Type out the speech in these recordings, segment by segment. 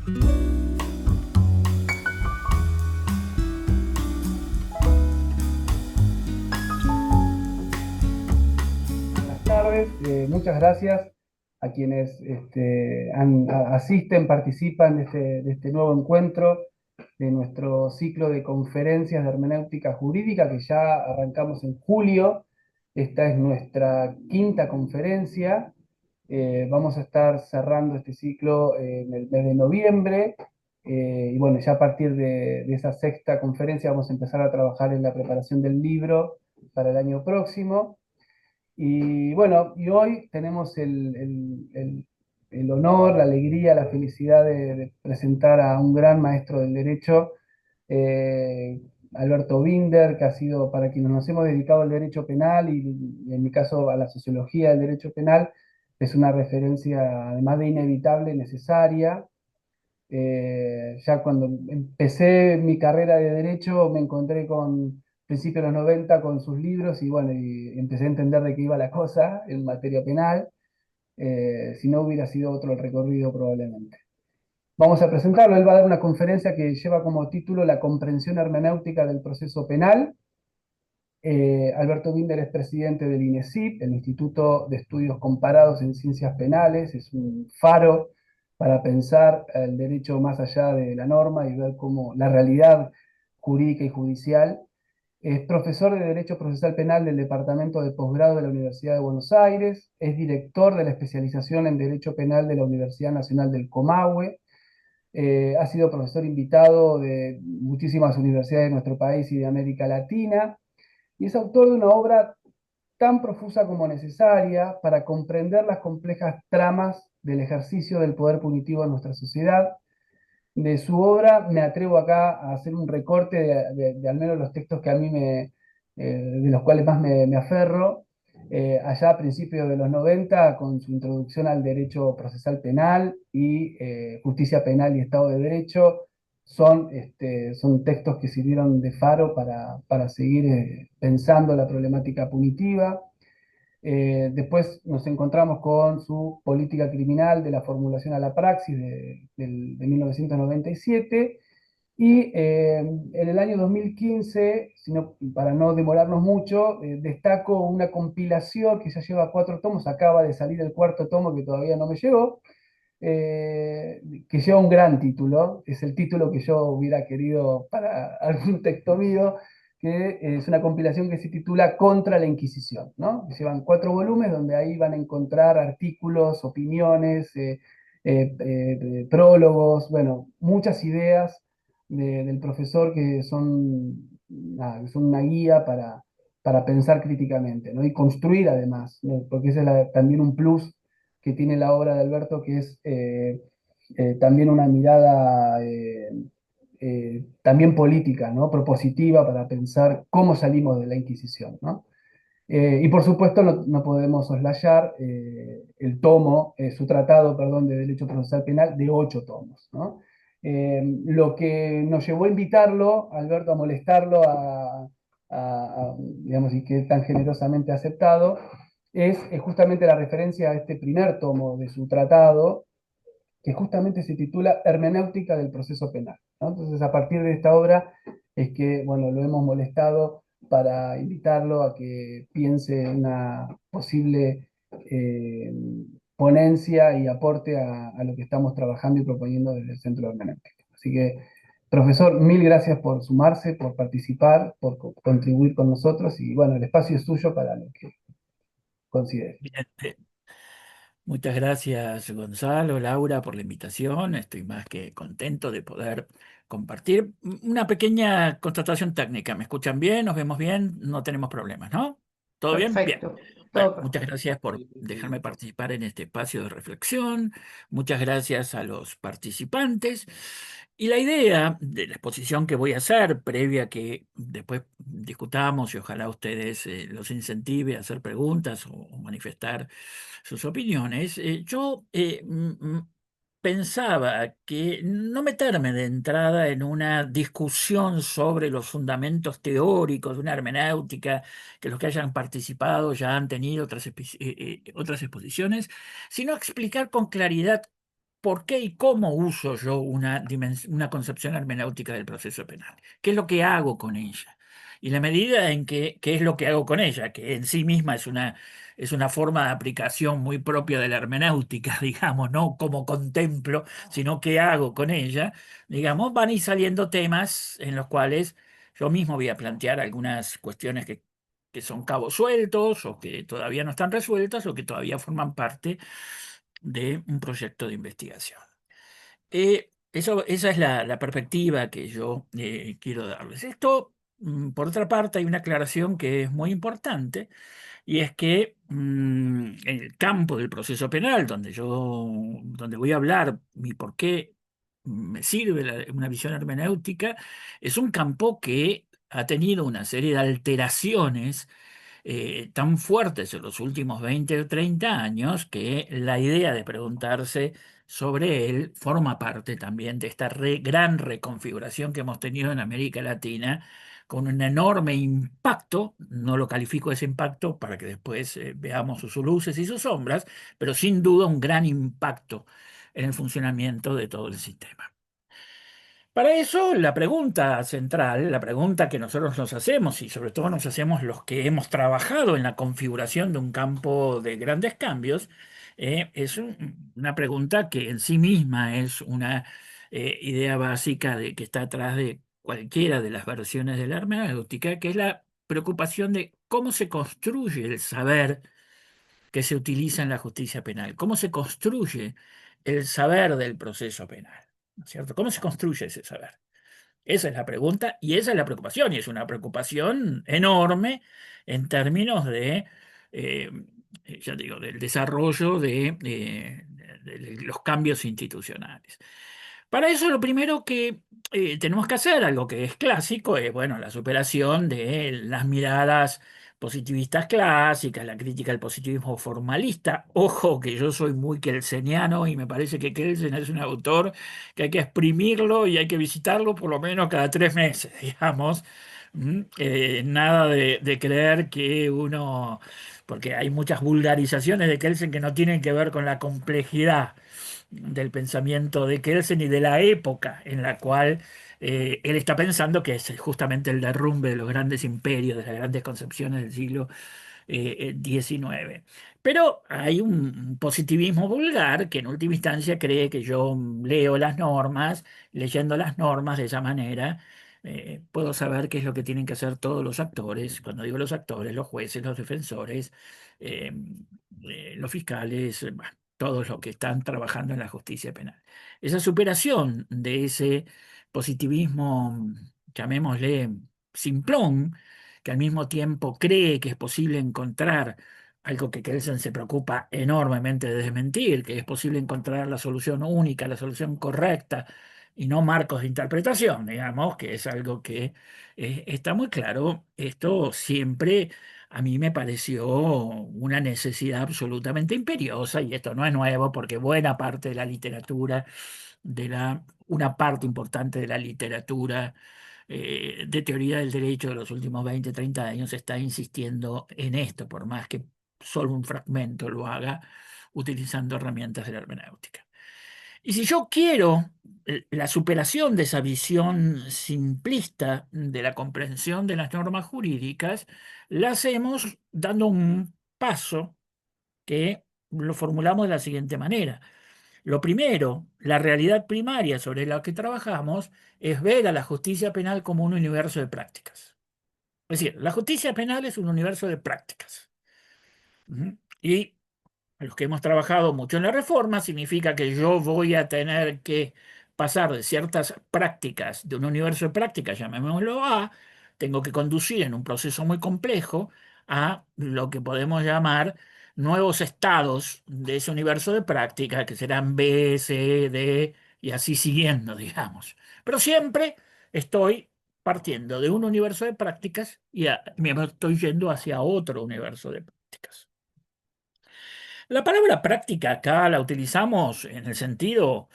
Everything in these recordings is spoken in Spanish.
Buenas tardes, muchas gracias a quienes asisten, participan de este nuevo encuentro de nuestro ciclo de conferencias de hermenéutica jurídica que ya arrancamos en julio. Esta es nuestra quinta conferencia. Vamos a estar cerrando este ciclo en el mes de noviembre. Y bueno, ya a partir de esa sexta conferencia vamos a empezar a trabajar en la preparación del libro para el año próximo. Y bueno, y hoy tenemos el honor, la alegría, la felicidad de presentar a un gran maestro del derecho, eh, Alberto Binder, que ha sido, para quienes nos hemos dedicado al derecho penal y en mi caso a la sociología del derecho penal, es una referencia, además de inevitable, necesaria. Ya cuando empecé mi carrera de derecho me encontré con principios de los 90 con sus libros y bueno, y empecé a entender de qué iba la cosa en materia penal. Si no hubiera sido otro el recorrido probablemente. Vamos a presentarlo, él va a dar una conferencia que lleva como título La comprensión hermenéutica del proceso penal. Alberto Binder es presidente del INESIP, el Instituto de Estudios Comparados en Ciencias Penales, es un faro para pensar el derecho más allá de la norma y ver cómo la realidad jurídica y judicial. Es profesor de Derecho Procesal Penal del Departamento de Posgrado de la Universidad de Buenos Aires, es director de la especialización en Derecho Penal de la Universidad Nacional del Comahue, ha sido profesor invitado de muchísimas universidades de nuestro país y de América Latina, y es autor de una obra tan profusa como necesaria para comprender las complejas tramas del ejercicio del poder punitivo en nuestra sociedad. De su obra me atrevo acá a hacer un recorte de al menos los textos que a mí de los cuales más me aferro. Allá a principios de los 90, con su introducción al derecho procesal penal y justicia penal y Estado de Derecho, son textos que sirvieron de faro para seguir pensando la problemática punitiva. Después nos encontramos con su política criminal de la formulación a la praxis de 1997 y en el año 2015, para no demorarnos mucho, destaco una compilación que ya lleva 4 tomos, acaba de salir el cuarto tomo que todavía no me llegó, que lleva un gran título, es el título que yo hubiera querido para algún texto mío, que es una compilación que se titula Contra la Inquisición, ¿no? Llevan 4 volúmenes donde ahí van a encontrar artículos, opiniones, prólogos, bueno, muchas ideas del profesor que son, nada, que son una guía para pensar críticamente, ¿no? Y construir además, ¿no? Porque ese es también un plus que tiene la obra de Alberto, que es también una mirada también política, ¿no? Propositiva para pensar cómo salimos de la Inquisición, ¿no? Y por supuesto no podemos soslayar su tratado, perdón, de Derecho Procesal Penal de 8 tomos, ¿no? Lo que nos llevó a invitarlo, Alberto, a molestarlo, digamos, y que tan generosamente ha aceptado, es justamente la referencia a este primer tomo de su tratado, que justamente se titula Hermenéutica del Proceso Penal, ¿no? Entonces, a partir de esta obra es que, bueno, lo hemos molestado para invitarlo a que piense una posible eh, ponencia y aporte a lo que estamos trabajando y proponiendo desde el Centro de Hermenéutica. Así que, profesor, mil gracias por sumarse, por participar, por contribuir con nosotros y, bueno, el espacio es suyo para lo que considere. Bien, muchas gracias Gonzalo, Laura, por la invitación. Estoy más que contento de poder compartir una pequeña constatación técnica. ¿Me escuchan bien? ¿Nos vemos bien? No tenemos problemas, ¿no? ¿Todo bien? Bien. Perfecto, Bueno, todo muchas perfecto. gracias por dejarme participar en este espacio de reflexión. Muchas gracias a los participantes. Y la idea de la exposición que voy a hacer, previa a que después discutamos y ojalá ustedes los incentive a hacer preguntas o manifestar sus opiniones, yo pensaba que no meterme de entrada en una discusión sobre los fundamentos teóricos de una hermenéutica, que los que hayan participado ya han tenido otras exposiciones, sino explicar con claridad por qué y cómo uso yo una concepción hermenéutica del proceso penal. ¿Qué es lo que hago con ella? Y la medida en que, ¿qué es lo que hago con ella? Que en sí misma es una forma de aplicación muy propia de la hermenéutica, digamos, no como contemplo, sino qué hago con ella, digamos, van a ir saliendo temas en los cuales yo mismo voy a plantear algunas cuestiones que son cabos sueltos o que todavía no están resueltas o que todavía forman parte de un proyecto de investigación. Esa es la perspectiva que yo quiero darles. Esto, por otra parte, hay una aclaración que es muy importante y es que en el campo del proceso penal, donde voy a hablar y por qué me sirve una visión hermenéutica, es un campo que ha tenido una serie de alteraciones tan fuertes en los últimos 20 o 30 años que la idea de preguntarse sobre él forma parte también de esta gran reconfiguración que hemos tenido en América Latina, con un enorme impacto. No lo califico ese impacto para que después veamos sus luces y sus sombras, pero sin duda un gran impacto en el funcionamiento de todo el sistema. Para eso, la pregunta central, la pregunta que nosotros nos hacemos, y sobre todo nos hacemos los que hemos trabajado en la configuración de un campo de grandes cambios, es una pregunta que en sí misma es una idea básica de que está atrás de cualquiera de las versiones de la hermenéutica, que es la preocupación de cómo se construye el saber que se utiliza en la justicia penal, cómo se construye el saber del proceso penal, ¿no es cierto? ¿Cómo se construye ese saber? Esa es la pregunta y esa es la preocupación, y es una preocupación enorme en términos de, eh, ya digo, del desarrollo de los cambios institucionales. Para eso lo primero que tenemos que hacer, algo que es clásico, es bueno, la superación de las miradas positivistas clásicas, la crítica al positivismo formalista. Ojo que yo soy muy kelseniano y me parece que Kelsen es un autor que hay que exprimirlo y hay que visitarlo por lo menos cada 3 meses, digamos. Nada de creer que uno, porque hay muchas vulgarizaciones de Kelsen que no tienen que ver con la complejidad del pensamiento de Kelsen y de la época en la cual él está pensando, que es justamente el derrumbe de los grandes imperios, de las grandes concepciones del siglo XIX. Pero hay un positivismo vulgar que en última instancia cree que yo leo las normas, leyendo las normas de esa manera, puedo saber qué es lo que tienen que hacer todos los actores. Cuando digo los actores, los jueces, los defensores, eh, los fiscales, bueno, todos los que están trabajando en la justicia penal. Esa superación de ese positivismo, llamémosle simplón, que al mismo tiempo cree que es posible encontrar algo que Kelsen se preocupa enormemente de desmentir, que es posible encontrar la solución única, la solución correcta y no marcos de interpretación, digamos, que es algo que está muy claro. Esto siempre a mí me pareció una necesidad absolutamente imperiosa, y esto no es nuevo porque buena parte de la literatura, una parte importante de la literatura de teoría del derecho de los últimos 20 30 años está insistiendo en esto, por más que solo un fragmento lo haga utilizando herramientas de la hermenéutica. Y si yo quiero la superación de esa visión simplista de la comprensión de las normas jurídicas, la hacemos dando un paso que lo formulamos de la siguiente manera. Lo primero, la realidad primaria sobre la que trabajamos es ver a la justicia penal como un universo de prácticas. Es decir, la justicia penal es un universo de prácticas. Ujú. Y los que hemos trabajado mucho en la reforma, significa que yo voy a tener que pasar de ciertas prácticas, de un universo de prácticas, llamémoslo A, tengo que conducir en un proceso muy complejo a lo que podemos llamar nuevos estados de ese universo de prácticas, que serán B, C, D, y así siguiendo, digamos. Pero siempre estoy partiendo de un universo de prácticas y me estoy yendo hacia otro universo de prácticas. La palabra práctica acá la utilizamos en el sentido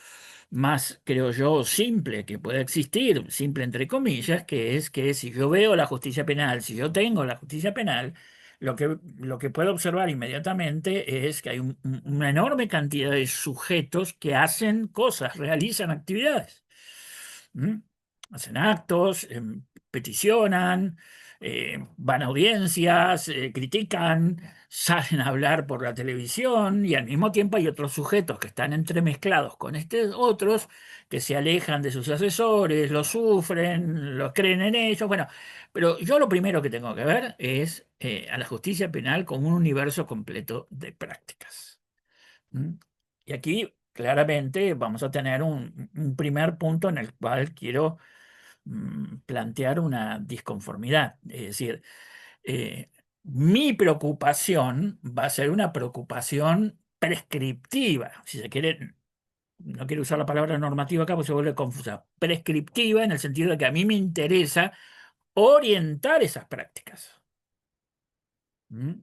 más, creo yo, simple que puede existir, simple entre comillas, que es que si yo veo la justicia penal, si yo tengo la justicia penal, lo que puedo observar inmediatamente es que hay una enorme cantidad de sujetos que hacen cosas, realizan actividades. ¿Mm? Hacen actos, peticionan, van a audiencias, critican, salen a hablar por la televisión y al mismo tiempo hay otros sujetos que están entremezclados con estos otros que se alejan de sus asesores, los sufren, los creen en ellos. Bueno, pero yo lo primero que tengo que ver es a la justicia penal como un universo completo de prácticas. ¿Mm? Y aquí claramente vamos a tener un primer punto en el cual quiero plantear una disconformidad. Es decir, eh, mi preocupación va a ser una preocupación prescriptiva. Si se quiere, no quiero usar la palabra normativa acá porque se vuelve confusa. Prescriptiva en el sentido de que a mí me interesa orientar esas prácticas. ¿Mm?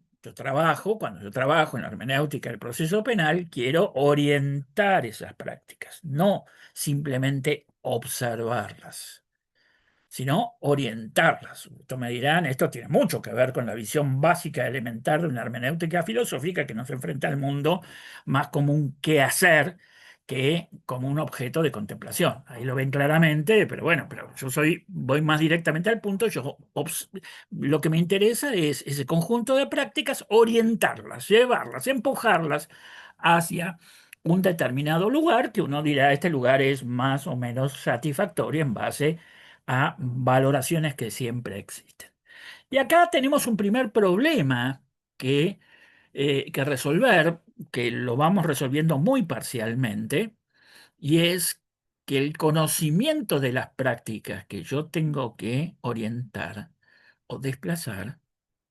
Cuando yo trabajo en la hermenéutica del proceso penal, quiero orientar esas prácticas, no simplemente observarlas, sino orientarlas. Esto me dirán, esto tiene mucho que ver con la visión básica elemental de una hermenéutica filosófica que nos enfrenta al mundo más como un quehacer que como un objeto de contemplación. Ahí lo ven claramente, pero bueno, pero voy más directamente al punto. Lo que me interesa es ese conjunto de prácticas, orientarlas, llevarlas, empujarlas hacia un determinado lugar que uno dirá, este lugar es más o menos satisfactorio en base a valoraciones que siempre existen. Y acá tenemos un primer problema que resolver, que lo vamos resolviendo muy parcialmente, y es que el conocimiento de las prácticas que yo tengo que orientar o desplazar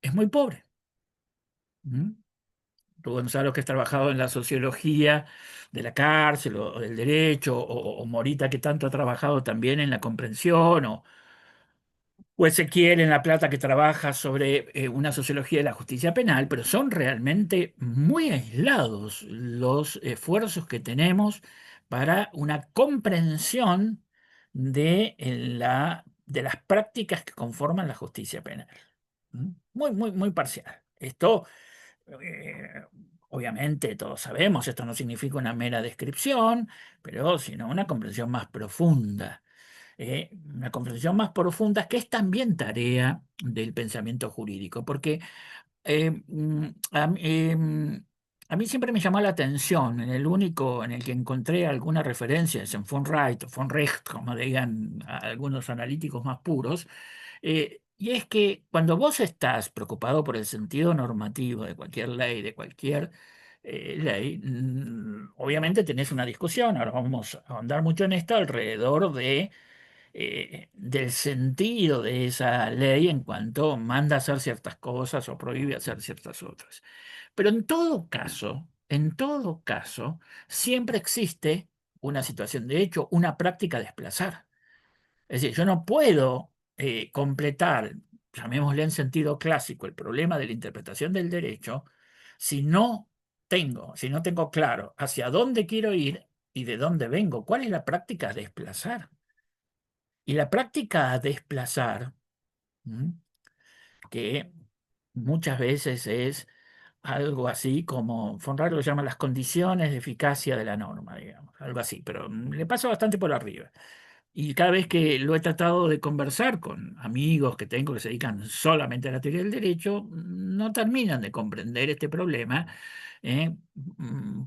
es muy pobre. ¿Mm? Tú, Gonzalo, que has trabajado en la sociología de la cárcel o del derecho, o Morita, que tanto ha trabajado también en la comprensión, o Ezequiel en La Plata, que trabaja sobre una sociología de la justicia penal, pero son realmente muy aislados los esfuerzos que tenemos para una comprensión de las prácticas que conforman la justicia penal. ¿Mm? Muy, muy, muy parcial. Esto, eh, obviamente, todos sabemos, esto no significa una mera descripción, pero sino una comprensión más profunda, una comprensión más profunda, que es también tarea del pensamiento jurídico, porque eh, mm, a, mí a mí siempre me llamó la atención, en el único en el que encontré alguna referencia es en von Wright o von Recht, como digan algunos analíticos más puros, y es que cuando vos estás preocupado por el sentido normativo de cualquier ley, obviamente tenés una discusión, ahora vamos a ahondar mucho en esto, alrededor del sentido de esa ley en cuanto manda hacer ciertas cosas o prohíbe hacer ciertas otras. Pero en todo caso, siempre existe una situación, de hecho, una práctica a desplazar. Es decir, yo no puedo completar, llamémosle en sentido clásico, el problema de la interpretación del derecho si no tengo claro hacia dónde quiero ir y de dónde vengo. ¿Cuál es la práctica a desplazar? Y la práctica a desplazar, ¿m? Que muchas veces es algo así como, Fonraro lo llama las condiciones de eficacia de la norma, digamos, algo así, pero le pasa bastante por arriba. Y cada vez que lo he tratado de conversar con amigos que tengo que se dedican solamente a la teoría del derecho, no terminan de comprender este problema,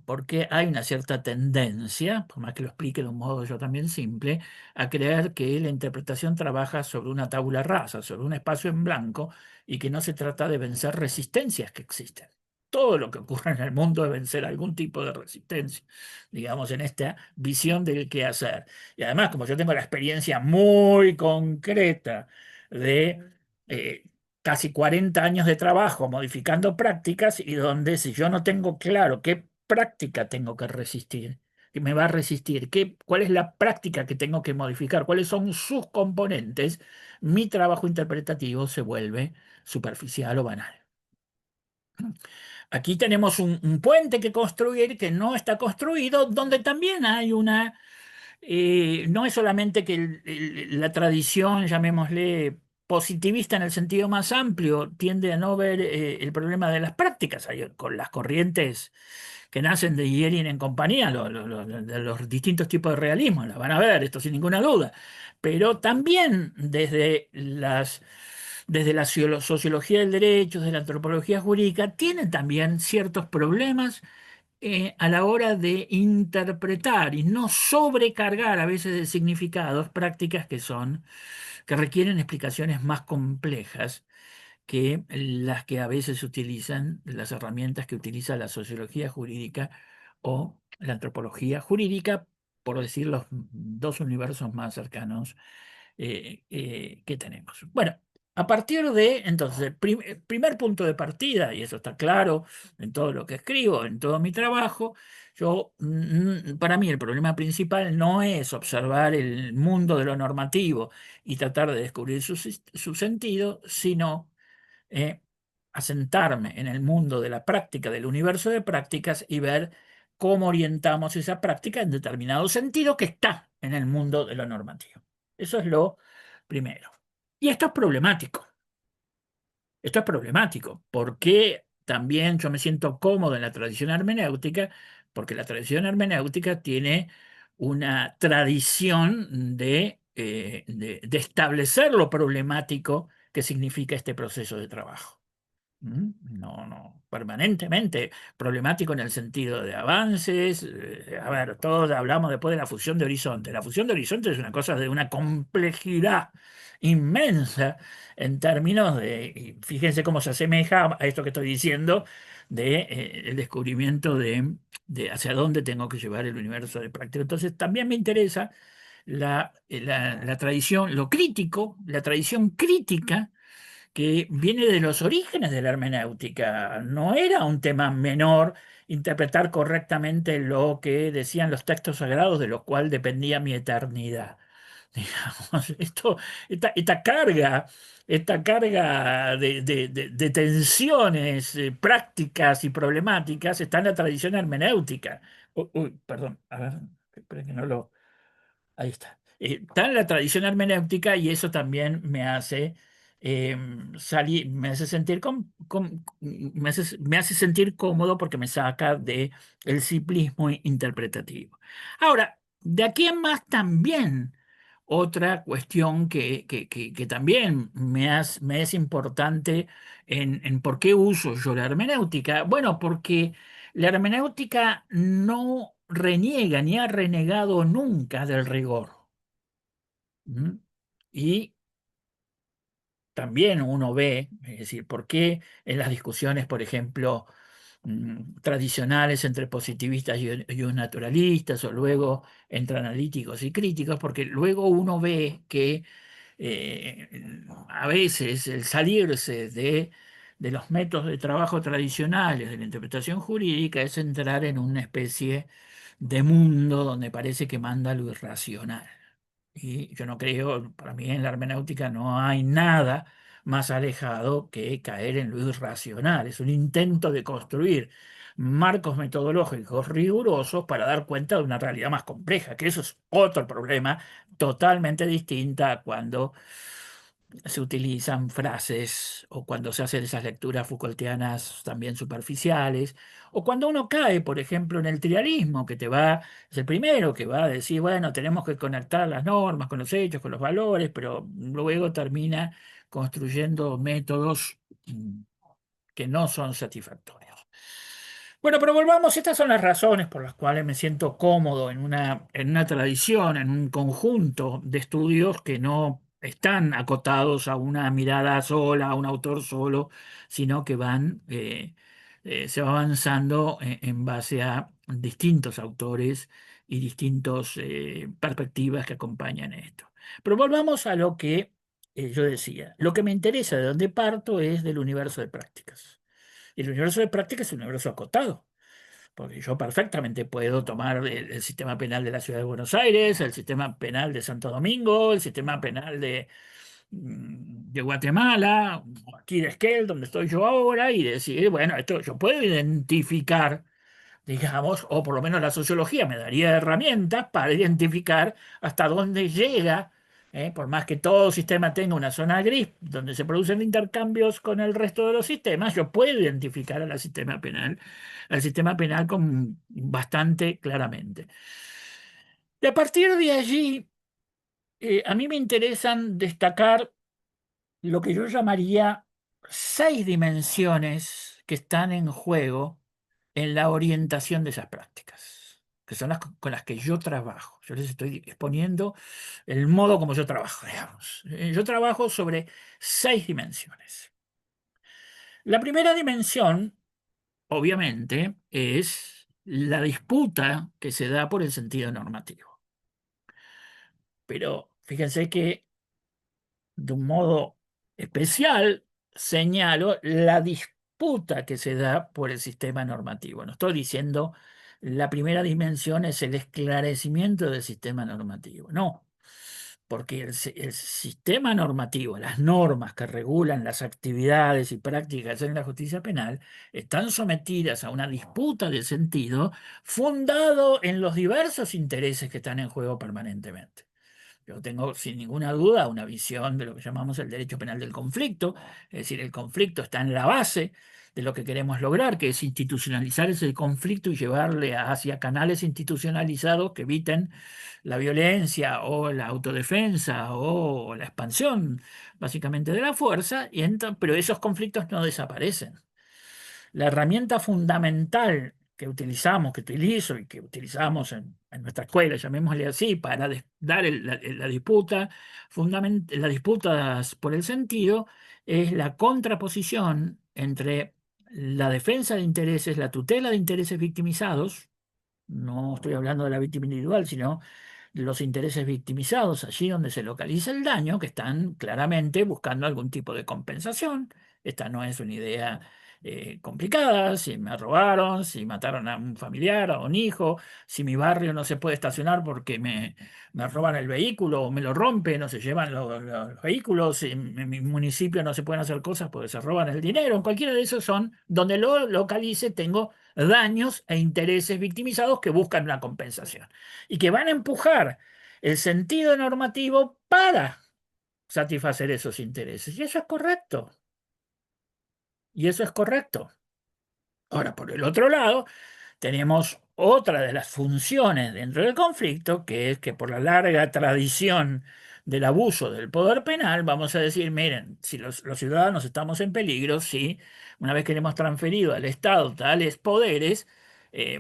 porque hay una cierta tendencia, por más que lo explique de un modo yo también simple, a creer que la interpretación trabaja sobre una tabula rasa, sobre un espacio en blanco, y que no se trata de vencer resistencias que existen. Todo lo que ocurre en el mundo es vencer algún tipo de resistencia, digamos, en esta visión del qué hacer. Y además, como yo tengo la experiencia muy concreta de eh, casi 40 años de trabajo modificando prácticas, y donde si yo no tengo claro qué práctica tengo que resistir, que me va a resistir, cuál es la práctica que tengo que modificar, cuáles son sus componentes, mi trabajo interpretativo se vuelve superficial o banal. Aquí tenemos un puente que construir que no está construido, donde también hay no es solamente que la tradición, llamémosle positivista en el sentido más amplio tiende a no ver el problema de las prácticas. Con las corrientes que nacen de Yelin en compañía, de los distintos tipos de realismo, las van a ver, esto sin ninguna duda. Pero también desde la sociología del derecho, desde la antropología jurídica, tienen también ciertos problemas a la hora de interpretar y no sobrecargar a veces de significados prácticas que requieren explicaciones más complejas que las que a veces utilizan las herramientas que utiliza la sociología jurídica o la antropología jurídica, por decir los dos universos más cercanos que tenemos. Bueno, a partir de, entonces, el primer punto de partida, y eso está claro en todo lo que escribo, en todo mi trabajo, para mí el problema principal no es observar el mundo de lo normativo y tratar de descubrir su sentido, sino eh, asentarme en el mundo de la práctica, del universo de prácticas y ver cómo orientamos esa práctica en determinado sentido que está en el mundo de lo normativo. Eso es lo primero. Y esto es problemático. Esto es problemático porque también yo me siento cómodo en la tradición hermenéutica, porque la tradición hermenéutica tiene una tradición de establecer lo problemático que significa este proceso de trabajo. No, no, permanentemente problemático en el sentido de avances. A ver, todos hablamos después de la fusión de horizontes. La fusión de horizontes es una cosa de una complejidad inmensa en términos de, y fíjense cómo se asemeja a esto que estoy diciendo, de el descubrimiento de hacia dónde tengo que llevar el universo de práctica. Entonces, también me interesa la tradición, lo crítico, la tradición crítica que viene de los orígenes de la hermenéutica. No era un tema menor interpretar correctamente lo que decían los textos sagrados de los cuales dependía mi eternidad. Digamos, esta carga de tensiones prácticas y problemáticas está en la tradición hermenéutica. Uy, perdón, a ver, espera que no lo... Ahí está. Está en la tradición hermenéutica y eso también me hace salir, me hace sentir me hace sentir cómodo porque me saca de el simplismo interpretativo. Ahora, de aquí en más también otra cuestión que también me es importante en por qué uso yo la hermenéutica. Bueno, porque la hermenéutica no reniega ni ha renegado nunca del rigor. ¿Mm? Y también uno ve, es decir, por qué en las discusiones, por ejemplo, tradicionales entre positivistas y naturalistas, o luego entre analíticos y críticos, porque luego uno ve que a veces el salirse de los métodos de trabajo tradicionales de la interpretación jurídica es entrar en una especie de mundo donde parece que manda lo irracional. Y yo no creo, para mí en la hermenéutica no hay nada más alejado que caer en lo irracional. Es un intento de construir marcos metodológicos rigurosos para dar cuenta de una realidad más compleja, que eso es otro problema totalmente distinta a cuando se utilizan frases o cuando se hacen esas lecturas Foucaultianas también superficiales, o cuando uno cae, por ejemplo, en el trialismo, es el primero que va a decir, bueno, tenemos que conectar las normas con los hechos, con los valores, pero luego termina construyendo métodos que no son satisfactorios. Bueno, pero volvamos, estas son las razones por las cuales me siento cómodo en una tradición, en un conjunto de estudios que no están acotados a una mirada sola, a un autor solo, sino que se va avanzando en base a distintos autores y distintas perspectivas que acompañan esto. Pero volvamos a lo que yo decía. Lo que me interesa de dónde parto es del universo de prácticas. Y el universo de prácticas es un universo acotado. Porque yo perfectamente puedo tomar el sistema penal de la Ciudad de Buenos Aires, el sistema penal de Santo Domingo, el sistema penal de Guatemala, o aquí de Esquel, donde estoy yo ahora, y decir, bueno, esto yo puedo identificar, digamos, o por lo menos la sociología me daría herramientas para identificar hasta dónde llega Por más que todo sistema tenga una zona gris donde se producen intercambios con el resto de los sistemas, yo puedo identificar al sistema penal con bastante claramente. Y a partir de allí, a mí me interesan destacar lo que yo llamaría 6 dimensiones que están en juego en la orientación de esas prácticas, que son las con las que yo trabajo. Yo les estoy exponiendo el modo como yo trabajo, digamos. Yo trabajo sobre 6 dimensiones. La primera dimensión, obviamente, es la disputa que se da por el sentido normativo. Pero fíjense que de un modo especial señalo la disputa que se da por el sistema normativo. No estoy diciendo la primera dimensión es el esclarecimiento del sistema normativo. No, porque el sistema normativo, las normas que regulan las actividades y prácticas en la justicia penal, están sometidas a una disputa de sentido fundado en los diversos intereses que están en juego permanentemente. Yo tengo sin ninguna duda una visión de lo que llamamos el derecho penal del conflicto, es decir, el conflicto está en la base de lo que queremos lograr, que es institucionalizar ese conflicto y llevarle hacia canales institucionalizados que eviten la violencia o la autodefensa o la expansión básicamente de la fuerza, pero esos conflictos no desaparecen. La herramienta fundamental que utilizamos, que utilizo y que utilizamos en nuestra escuela, llamémosle así, para dar la disputa, las disputas por el sentido, es la contraposición entre la defensa de intereses, la tutela de intereses victimizados, no estoy hablando de la víctima individual, sino los intereses victimizados, allí donde se localiza el daño, que están claramente buscando algún tipo de compensación. Esta no es una idea complicada. Si me robaron, si mataron a un familiar, a un hijo, si mi barrio no se puede estacionar porque me roban el vehículo o me lo rompen o se llevan los vehículos, si en mi municipio no se pueden hacer cosas porque se roban el dinero, en cualquiera de esos son, donde lo localice, tengo daños e intereses victimizados que buscan una compensación y que van a empujar el sentido normativo para satisfacer esos intereses. Y eso es correcto. Y eso es correcto. Ahora, por el otro lado, tenemos otra de las funciones dentro del conflicto, que es que por la larga tradición del abuso del poder penal, vamos a decir, miren, si los ciudadanos estamos en peligro, si una vez que le hemos transferido al Estado tales poderes,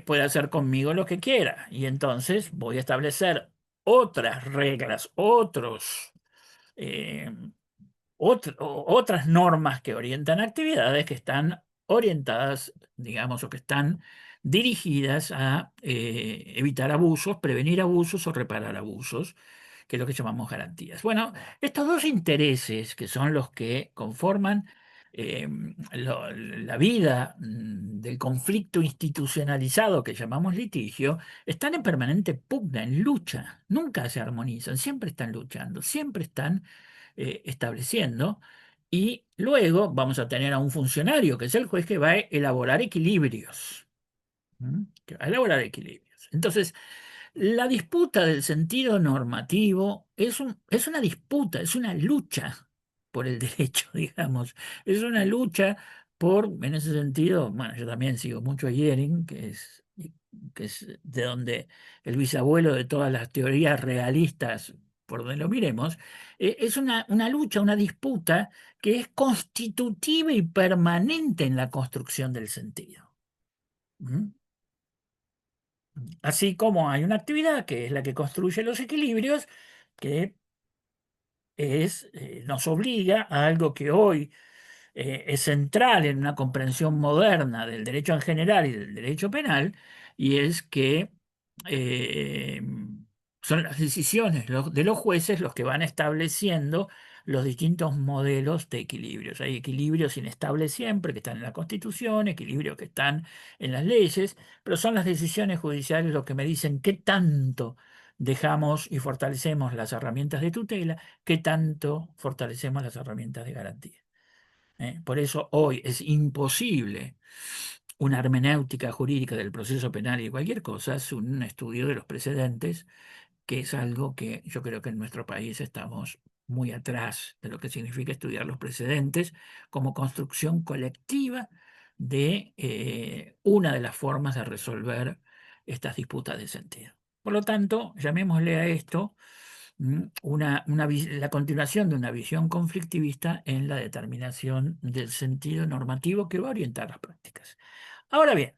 puede hacer conmigo lo que quiera. Y entonces voy a establecer otras reglas, eh, otras normas que orientan actividades que están orientadas, digamos, o que están dirigidas a evitar abusos, prevenir abusos o reparar abusos, que es lo que llamamos garantías. Bueno, estos dos intereses, que son los que conforman la vida del conflicto institucionalizado que llamamos litigio, están en permanente pugna, en lucha, nunca se armonizan, siempre están luchando, siempre están estableciendo, y luego vamos a tener a un funcionario, que es el juez, que va a elaborar equilibrios. ¿Mm? Que va a elaborar equilibrios. Entonces, la disputa del sentido normativo es una disputa, es una lucha por el derecho, digamos. Es una lucha por, en ese sentido, bueno, yo también sigo mucho a Yering, que es de donde el bisabuelo de todas las teorías realistas, por donde lo miremos, es una lucha, una disputa que es constitutiva y permanente en la construcción del sentido. ¿Mm? Así como hay una actividad que es la que construye los equilibrios, que nos obliga a algo que hoy es central en una comprensión moderna del derecho en general y del derecho penal, y es que eh, son las decisiones de los jueces los que van estableciendo los distintos modelos de equilibrios. Hay equilibrios inestables siempre, que están en la Constitución, equilibrios que están en las leyes, pero son las decisiones judiciales los que me dicen qué tanto dejamos y fortalecemos las herramientas de tutela, qué tanto fortalecemos las herramientas de garantía. Por eso hoy es imposible una hermenéutica jurídica del proceso penal y cualquier cosa, es un estudio de los precedentes que es algo que yo creo que en nuestro país estamos muy atrás de lo que significa estudiar los precedentes como construcción colectiva de una de las formas de resolver estas disputas de sentido. Por lo tanto, llamémosle a esto la continuación de una visión conflictivista en la determinación del sentido normativo que va a orientar las prácticas. Ahora bien,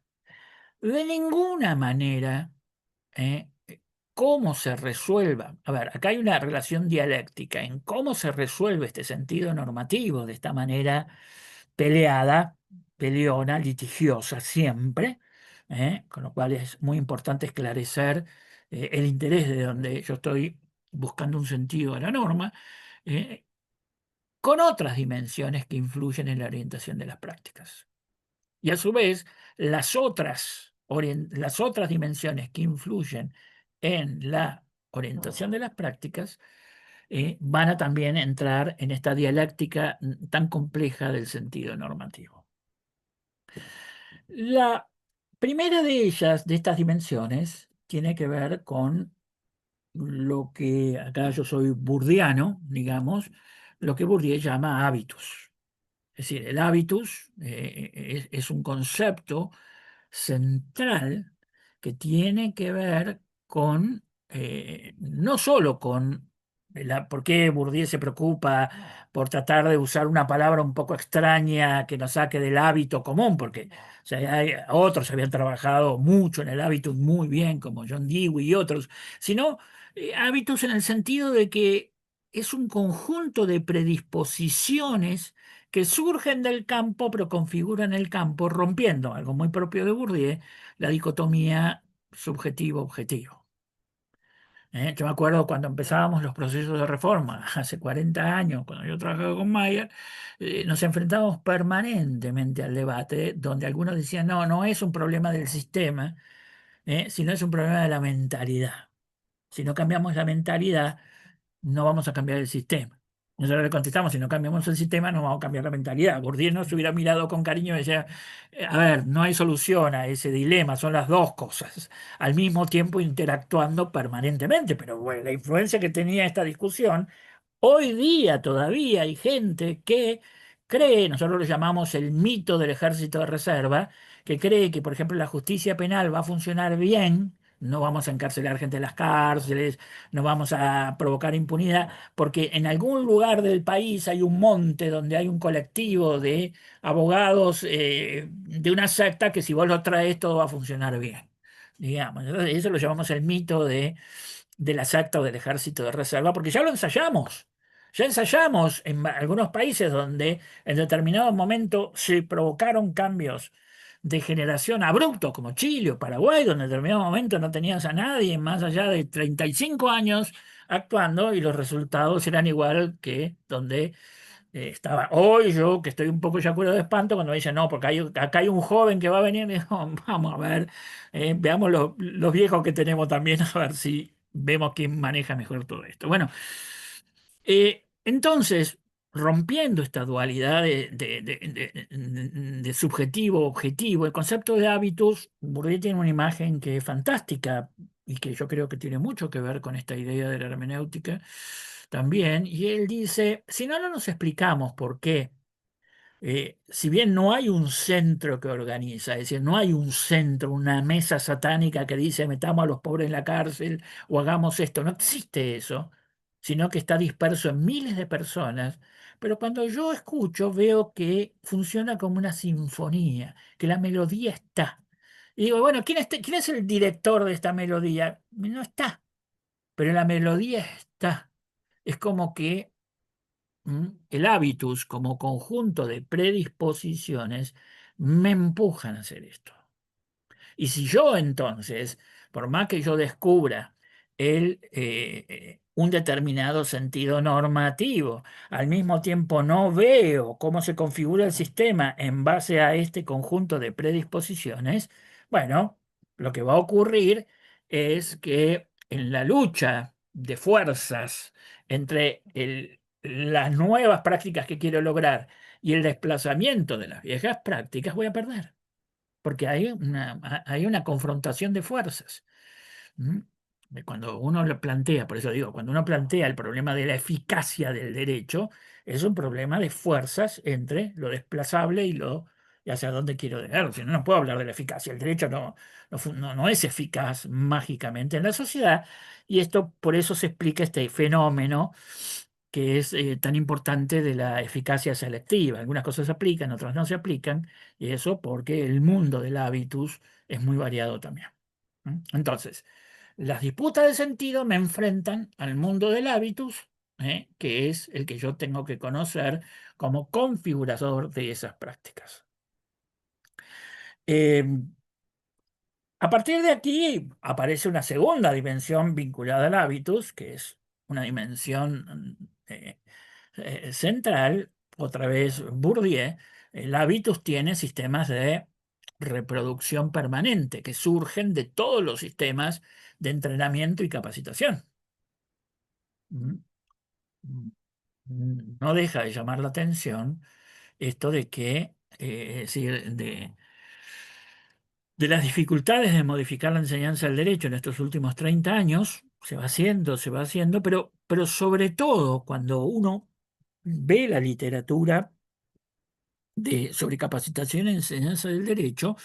de ninguna manera cómo se resuelva. A ver, acá hay una relación dialéctica en cómo se resuelve este sentido normativo de esta manera peleada, peleona, litigiosa siempre, con lo cual es muy importante esclarecer el interés de donde yo estoy buscando un sentido a la norma, eh, con otras dimensiones que influyen en la orientación de las prácticas. Y a su vez, las otras dimensiones que influyen en la orientación de las prácticas van a también entrar en esta dialéctica tan compleja del sentido normativo. La primera de ellas, de estas dimensiones, tiene que ver con lo que acá yo soy burdiano, digamos, lo que Bourdieu llama hábitus. Es decir, el hábitus es un concepto central que tiene que ver con, no solo con por qué Bourdieu se preocupa por tratar de usar una palabra un poco extraña que nos saque del hábito común, porque o sea, otros habían trabajado mucho en el hábitus muy bien, como John Dewey y otros, sino hábitus en el sentido de que es un conjunto de predisposiciones que surgen del campo, pero configuran el campo, rompiendo, algo muy propio de Bourdieu, la dicotomía subjetivo-objetivo. Yo me acuerdo cuando empezábamos los procesos de reforma, hace 40 años, cuando yo trabajaba con Mayer, nos enfrentábamos permanentemente al debate donde algunos decían, no, no es un problema del sistema, sino es un problema de la mentalidad. Si no cambiamos la mentalidad, no vamos a cambiar el sistema. Nosotros le contestamos, si no cambiamos el sistema, no vamos a cambiar la mentalidad. Bourdieu nos hubiera mirado con cariño y decía, a ver, no hay solución a ese dilema, son las dos cosas, al mismo tiempo interactuando permanentemente. Pero bueno, la influencia que tenía esta discusión, hoy día todavía hay gente que cree, nosotros lo llamamos el mito del ejército de reserva, que cree que, por ejemplo, la justicia penal va a funcionar bien. No vamos a encarcelar gente en las cárceles, no vamos a provocar impunidad, porque en algún lugar del país hay un monte donde hay un colectivo de abogados de una secta que si vos lo traes todo va a funcionar bien. Digamos, entonces, eso lo llamamos el mito de la secta o del ejército de reserva, porque ya lo ensayamos. Ya ensayamos en algunos países donde en determinado momento se provocaron cambios de generación abruptos, como Chile o Paraguay, donde en determinado momento no tenías a nadie más allá de 35 años actuando y los resultados eran igual que donde estaba hoy yo, que estoy un poco ya cuero de espanto, cuando me dicen, no, porque acá hay un joven que va a venir, y digo, vamos a ver, veamos los viejos que tenemos también, a ver si vemos quién maneja mejor todo esto. Bueno, entonces, rompiendo esta dualidad de subjetivo-objetivo, el concepto de hábitos, Bourdieu tiene una imagen que es fantástica y que yo creo que tiene mucho que ver con esta idea de la hermenéutica también, y él dice, si no, no nos explicamos por qué si bien no hay un centro que organiza, es decir, no hay un centro, una mesa satánica que dice metamos a los pobres en la cárcel o hagamos esto, no existe eso, sino que está disperso en miles de personas. Pero cuando yo escucho, veo que funciona como una sinfonía, que la melodía está. Y digo, bueno, ¿quién es el director de esta melodía? No está, pero la melodía está. Es como que el hábitus como conjunto de predisposiciones me empujan a hacer esto. Y si yo entonces, por más que yo descubra un determinado sentido normativo, al mismo tiempo no veo cómo se configura el sistema en base a este conjunto de predisposiciones, bueno, lo que va a ocurrir es que en la lucha de fuerzas entre las nuevas prácticas que quiero lograr y el desplazamiento de las viejas prácticas, voy a perder porque hay una confrontación de fuerzas. ¿Mm? Cuando uno lo plantea, por eso digo, cuando uno plantea el problema de la eficacia del derecho, es un problema de fuerzas entre lo desplazable y hacia dónde quiero llegar. Si no, no puedo hablar de la eficacia. El derecho no es eficaz mágicamente en la sociedad, y esto por eso se explica este fenómeno que es tan importante de la eficacia selectiva. Algunas cosas se aplican, otras no se aplican, y eso porque el mundo del hábitus es muy variado también. Entonces, las disputas de sentido me enfrentan al mundo del hábitus, que es el que yo tengo que conocer como configurador de esas prácticas. Eh, a partir de aquí aparece una segunda dimensión vinculada al hábitus, que es una dimensión central, otra vez Bourdieu. El hábitus tiene sistemas de reproducción permanente que surgen de todos los sistemas de entrenamiento y capacitación. Mm, No deja de llamar la atención esto de que, es decir, de las dificultades de modificar la enseñanza del derecho en estos últimos 30 años, se va haciendo, pero sobre todo cuando uno ve la literatura sobre capacitación en enseñanza del derecho,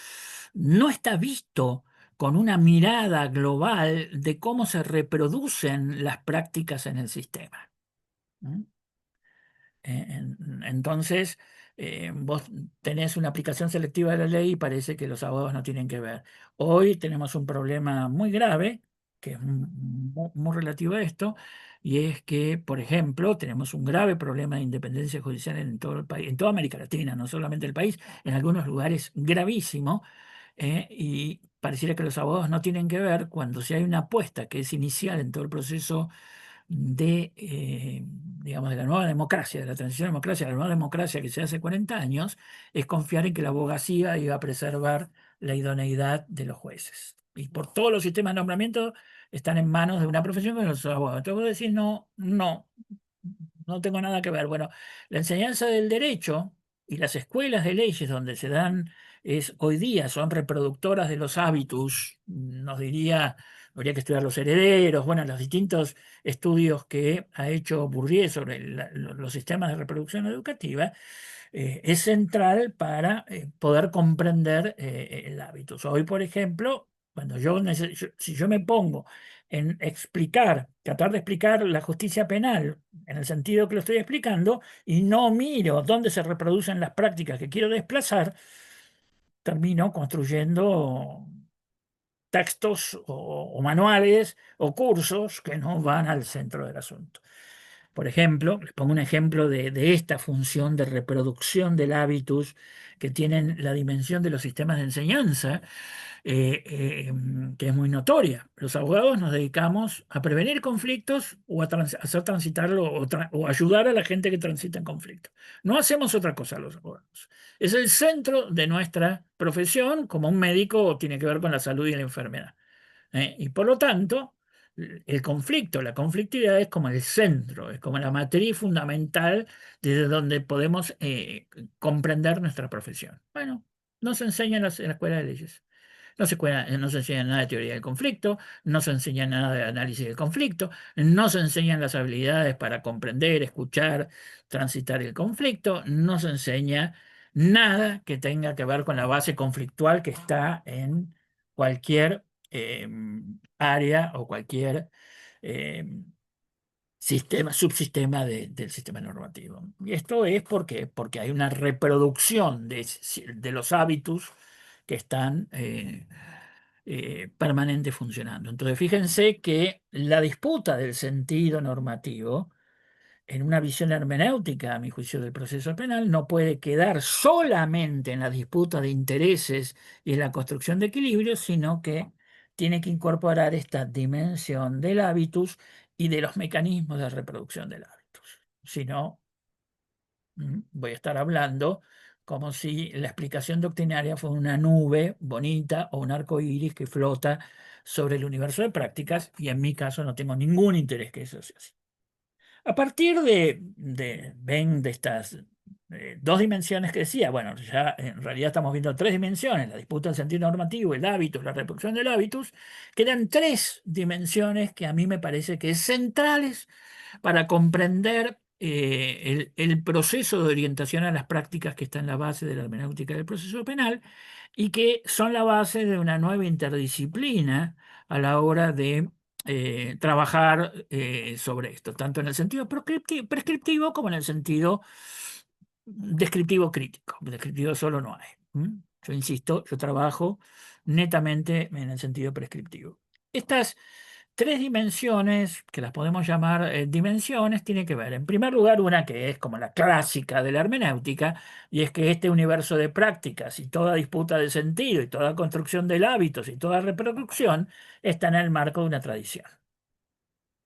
no está visto con una mirada global de cómo se reproducen las prácticas en el sistema. ¿Mm? Entonces, vos tenés una aplicación selectiva de la ley y parece que los abogados no tienen que ver. Hoy tenemos un problema muy grave, que es muy relativo a esto, y es que, por ejemplo, tenemos un grave problema de independencia judicial en todo el país, en toda América Latina, no solamente el país, en algunos lugares gravísimo, y pareciera que los abogados no tienen que ver cuando si hay una apuesta que es inicial en todo el proceso digamos, de la nueva democracia, de la transición a democracia, de la nueva democracia que se hace 40 años, es confiar en que la abogacía iba a preservar la idoneidad de los jueces. Y por todos los sistemas de nombramiento están en manos de una profesión que los abogados. Entonces vos decís, no, no, no tengo nada que ver. Bueno, la enseñanza del derecho y las escuelas de leyes donde se dan hoy día son reproductoras de los hábitos, nos diría, habría que estudiar los herederos, bueno, los distintos estudios que ha hecho Bourdieu sobre los sistemas de reproducción educativa, es central para poder comprender el hábito. Hoy, por ejemplo, cuando si yo me pongo en explicar, tratar de explicar la justicia penal en el sentido que lo estoy explicando y no miro dónde se reproducen las prácticas que quiero desplazar, termino construyendo textos o manuales o cursos que no van al centro del asunto. Por ejemplo, les pongo un ejemplo de esta función de reproducción del hábitus que tienen la dimensión de los sistemas de enseñanza, que es muy notoria. Los abogados nos dedicamos a prevenir conflictos o a hacer transitarlo o ayudar a la gente que transita en conflicto. No hacemos otra cosa los abogados. Es el centro de nuestra profesión, como un médico tiene que ver con la salud y la enfermedad. Y por lo tanto, el conflicto, la conflictividad es como el centro, es como la matriz fundamental desde donde podemos comprender nuestra profesión. Bueno, no se enseña en la escuela de leyes. No se enseña nada de teoría del conflicto, no se enseña nada de análisis del conflicto, no se enseñan las habilidades para comprender, escuchar, transitar el conflicto, no se enseña nada que tenga que ver con la base conflictual que está en cualquier eh, área o cualquier eh, subsistema del sistema normativo. Y esto es porque hay una reproducción de los hábitos que están permanente funcionando. Entonces, fíjense que la disputa del sentido normativo, en una visión hermenéutica, a mi juicio, del proceso penal, no puede quedar solamente en la disputa de intereses y en la construcción de equilibrios, sino que tiene que incorporar esta dimensión del hábitus y de los mecanismos de reproducción del hábitus. Si no, voy a estar hablando como si la explicación doctrinaria fuera una nube bonita o un arco iris que flota sobre el universo de prácticas, y en mi caso no tengo ningún interés que eso sea así. A partir ven, de estas dos dimensiones que decía, bueno, ya en realidad estamos viendo tres dimensiones, la disputa del sentido normativo, el hábitus, la reproducción del hábitus, quedan tres dimensiones que a mí me parece que es centrales para comprender el proceso de orientación a las prácticas que está en la base de la hermenéutica del proceso penal y que son la base de una nueva interdisciplina a la hora de trabajar sobre esto, tanto en el sentido prescriptivo como en el sentido descriptivo crítico. Descriptivo solo no hay. Yo insisto, yo trabajo netamente en el sentido prescriptivo. Estas tres dimensiones, que las podemos llamar dimensiones, tiene que ver, en primer lugar, una que es como la clásica de la hermenéutica, y es que este universo de prácticas y toda disputa de sentido y toda construcción del hábitos y toda reproducción está en el marco de una tradición.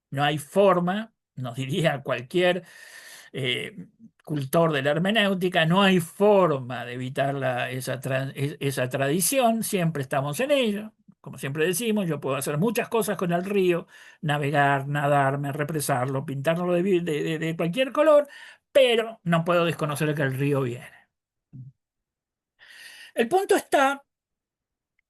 No hay forma, nos diría cualquier eh, cultor de la hermenéutica, no hay forma de evitar esa tradición, siempre estamos en ello. Como siempre decimos, yo puedo hacer muchas cosas con el río, navegar, nadarme, represarlo, pintarlo de cualquier color, pero no puedo desconocer que el río viene. El punto está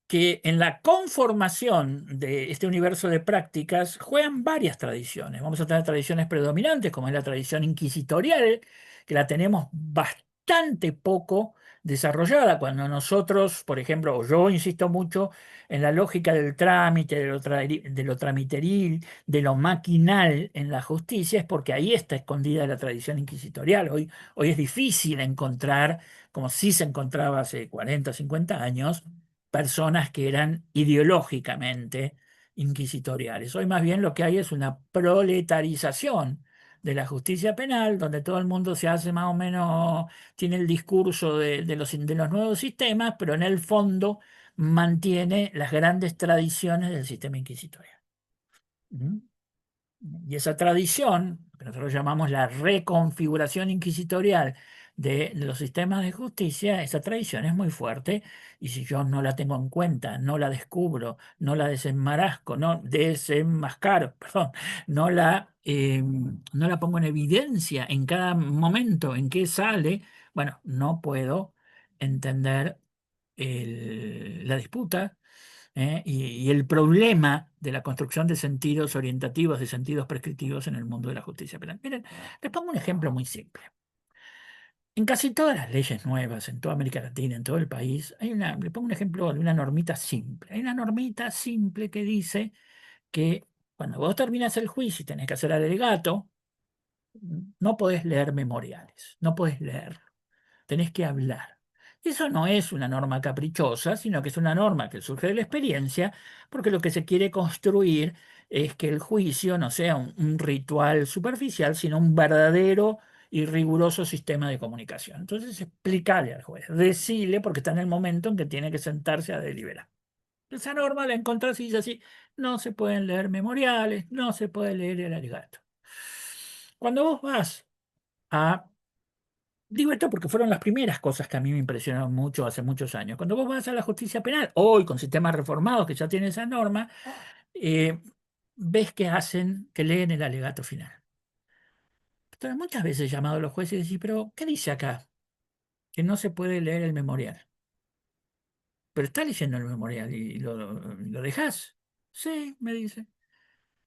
que en la conformación de este universo de prácticas juegan varias tradiciones. Vamos a tener tradiciones predominantes, como es la tradición inquisitorial, que la tenemos bastante poco desarrollada. Cuando nosotros, por ejemplo, o yo insisto mucho en la lógica del trámite, de lo tramiteril, de lo maquinal en la justicia, es porque ahí está escondida la tradición inquisitorial. Hoy es difícil encontrar, como sí se encontraba hace 40, 50 años, personas que eran ideológicamente inquisitoriales. Hoy más bien lo que hay es una proletarización de la justicia penal, donde todo el mundo se hace más o menos, tiene el discurso de los nuevos sistemas, pero en el fondo mantiene las grandes tradiciones del sistema inquisitorial. ¿Mm? Y esa tradición, que nosotros llamamos la reconfiguración inquisitorial de los sistemas de justicia, esa tradición es muy fuerte y si yo no la tengo en cuenta, no la descubro, no la desenmascaro, perdón, no la pongo en evidencia en cada momento en que sale, bueno, no puedo entender la disputa y el problema de la construcción de sentidos orientativos, de sentidos prescriptivos en el mundo de la justicia penal. Miren, les pongo un ejemplo muy simple. En casi todas las leyes nuevas, en toda América Latina, en todo el país, le pongo un ejemplo de una normita simple. Hay una normita simple que dice que cuando vos terminas el juicio y tenés que hacer alegato, no podés leer memoriales, no podés leer, tenés que hablar. Eso no es una norma caprichosa, sino que es una norma que surge de la experiencia, porque lo que se quiere construir es que el juicio no sea un ritual superficial, sino un verdadero y riguroso sistema de comunicación. Entonces, explícale al juez, decile, porque está en el momento en que tiene que sentarse a deliberar. Esa norma la encontrás y dice así, no se pueden leer memoriales, no se puede leer el alegato. Cuando vos vas a Digo esto porque fueron las primeras cosas que a mí me impresionaron mucho hace muchos años. Cuando vos vas a la justicia penal, hoy con sistemas reformados que ya tienen esa norma, eh, ves que que leen el alegato final. Entonces, muchas veces he llamado a los jueces y decís, pero ¿qué dice acá? Que no se puede leer el memorial. Pero está leyendo el memorial y lo dejás. Sí, me dice.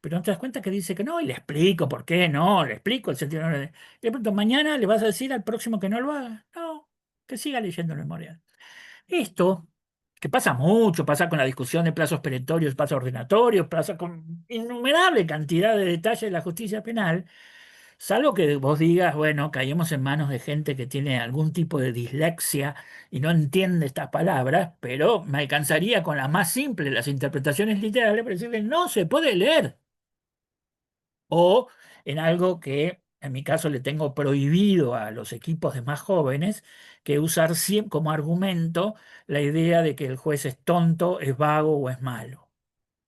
Pero no te das cuenta que dice que no, y le explico por qué no, le explico el sentido. Y de pronto, mañana le vas a decir al próximo que no lo haga. No, que siga leyendo el memorial. Esto, que pasa mucho, pasa con la discusión de plazos perentorios, plazos ordenatorios, pasa con innumerable cantidad de detalles de la justicia penal, salvo que vos digas, bueno, caemos en manos de gente que tiene algún tipo de dislexia y no entiende estas palabras, pero me alcanzaría con la más simple, las interpretaciones literales, para decirle, no se puede leer. O en algo que en mi caso le tengo prohibido a los equipos de más jóvenes, que usar siempre como argumento la idea de que el juez es tonto, es vago o es malo.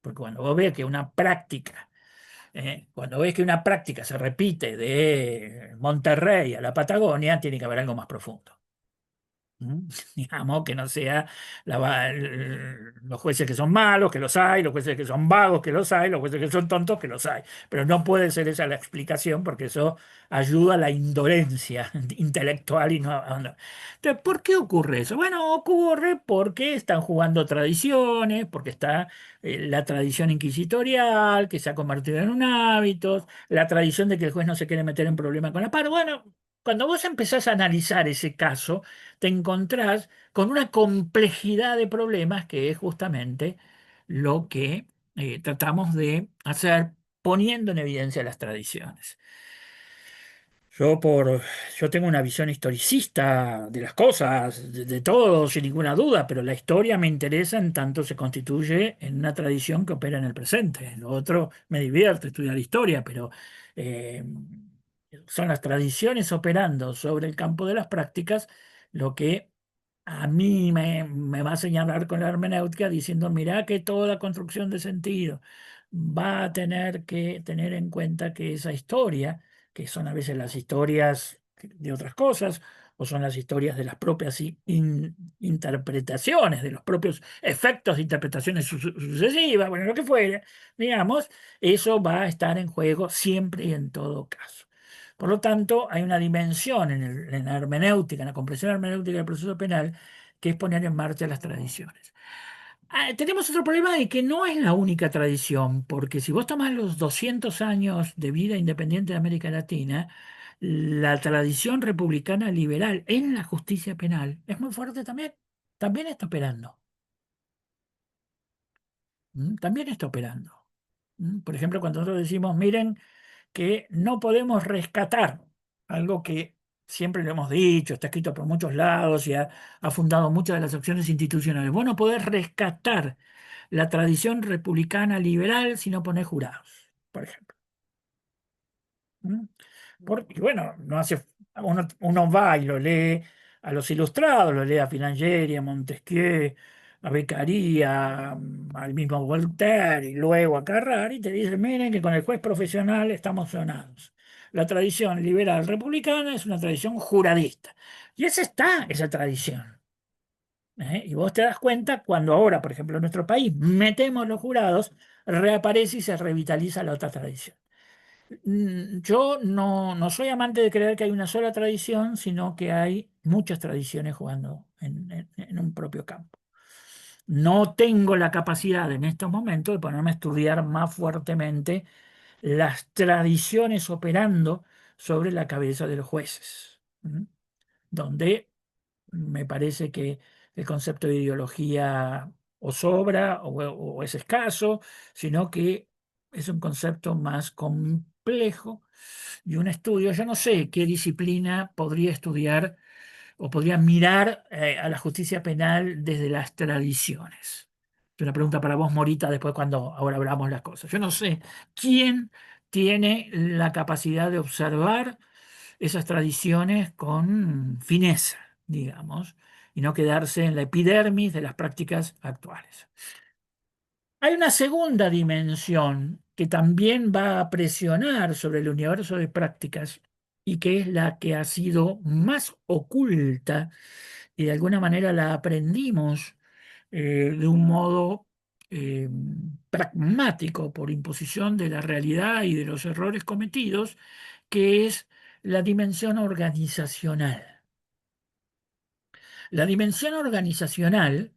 Porque cuando ves que una práctica se repite de Monterrey a la Patagonia, tiene que haber algo más profundo. ¿Mm? Digamos, que no sea los jueces que son malos, que los hay, los jueces que son vagos, que los hay, los jueces que son tontos, que los hay. Pero no puede ser esa la explicación porque eso ayuda a la indolencia intelectual y no. Entonces, ¿por qué ocurre eso? Bueno, ocurre porque están jugando tradiciones, porque está la tradición inquisitorial, que se ha convertido en un hábito, la tradición de que el juez no se quiere meter en problemas con la par. Bueno, cuando vos empezás a analizar ese caso, te encontrás con una complejidad de problemas que es justamente lo que tratamos de hacer poniendo en evidencia las tradiciones. Yo, yo tengo una visión historicista de las cosas, de todo, sin ninguna duda, pero la historia me interesa en tanto se constituye en una tradición que opera en el presente. Lo otro me divierte estudiar historia, pero eh, son las tradiciones operando sobre el campo de las prácticas lo que a mí me va a señalar con la hermenéutica diciendo, mirá que toda construcción de sentido va a tener que tener en cuenta que esa historia, que son a veces las historias de otras cosas, o son las historias de las propias interpretaciones, de los propios efectos de interpretaciones sucesivas, bueno, lo que fuera, digamos, eso va a estar en juego siempre y en todo caso. Por lo tanto, hay una dimensión en la hermenéutica, en la comprensión hermenéutica del proceso penal, que es poner en marcha las tradiciones. Tenemos otro problema de que no es la única tradición, porque si vos tomás los 200 años de vida independiente de América Latina, la tradición republicana liberal en la justicia penal es muy fuerte también. También está operando. También está operando. Por ejemplo, cuando nosotros decimos, miren, que no podemos rescatar algo que siempre lo hemos dicho, está escrito por muchos lados y ha fundado muchas de las acciones institucionales. Vos no podés rescatar la tradición republicana liberal si no ponés jurados, por ejemplo. ¿Mm? Porque, bueno, no hace, uno va y lo lee a los ilustrados, lo lee a Filangieri, a Montesquieu, a Beccaria, al mismo Voltaire y luego a Carrari, y te dice, miren que con el juez profesional estamos sonados. La tradición liberal republicana es una tradición juradista. Y esa está, esa tradición. Y vos te das cuenta cuando ahora, por ejemplo, en nuestro país metemos los jurados, reaparece y se revitaliza la otra tradición. Yo no soy amante de creer que hay una sola tradición, sino que hay muchas tradiciones jugando en un propio campo. No tengo la capacidad en estos momentos de ponerme a estudiar más fuertemente las tradiciones operando sobre la cabeza de los jueces, donde me parece que el concepto de ideología o sobra o es escaso, sino que es un concepto más complejo y un estudio. Yo no sé qué disciplina podría estudiar o podría mirar a la justicia penal desde las tradiciones. Es una pregunta para vos, Morita, después cuando ahora hablamos las cosas. Yo no sé quién tiene la capacidad de observar esas tradiciones con fineza, digamos, y no quedarse en la epidermis de las prácticas actuales. Hay una segunda dimensión que también va a presionar sobre el universo de prácticas y que es la que ha sido más oculta y de alguna manera la aprendimos de un modo eh, pragmático por imposición de la realidad y de los errores cometidos, que es la dimensión organizacional. La dimensión organizacional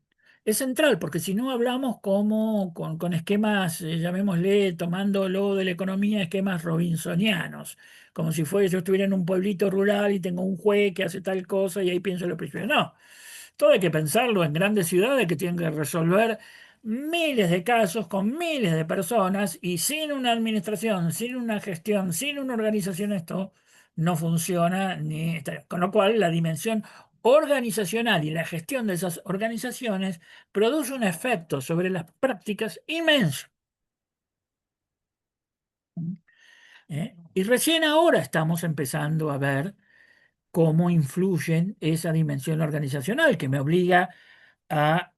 es central, porque si no hablamos como con esquemas, llamémosle, tomándolo de la economía, esquemas robinsonianos, como si fuera yo estuviera en un pueblito rural y tengo un juez que hace tal cosa y ahí pienso lo primero. No, todo hay que pensarlo en grandes ciudades que tienen que resolver miles de casos con miles de personas y sin una administración, sin una gestión, sin una organización, esto no funciona ni. Con lo cual, la dimensión organizacional y la gestión de esas organizaciones produce un efecto sobre las prácticas inmenso. Y recién ahora estamos empezando a ver cómo influyen esa dimensión organizacional que me obliga a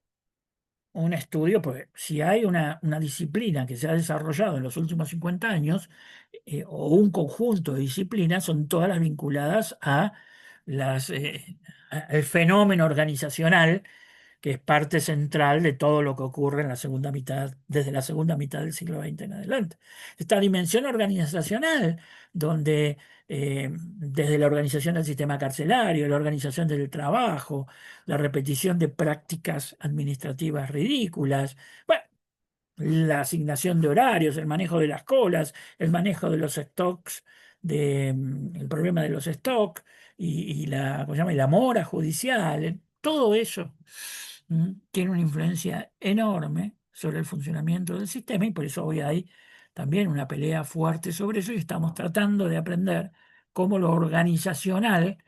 un estudio, porque si hay una disciplina que se ha desarrollado en los últimos 50 años, o un conjunto de disciplinas, son todas las vinculadas a el fenómeno organizacional que es parte central de todo lo que ocurre en la segunda mitad, desde la segunda mitad del siglo XX en adelante. Esta dimensión organizacional, donde desde la organización del sistema carcelario, la organización del trabajo, la repetición de prácticas administrativas ridículas, bueno, la asignación de horarios, el manejo de las colas, el manejo de los stocks, el problema de los stocks y la, ¿cómo se llama? Y la mora judicial, todo eso tiene una influencia enorme sobre el funcionamiento del sistema y por eso hoy hay también una pelea fuerte sobre eso y estamos tratando de aprender cómo lo organizacional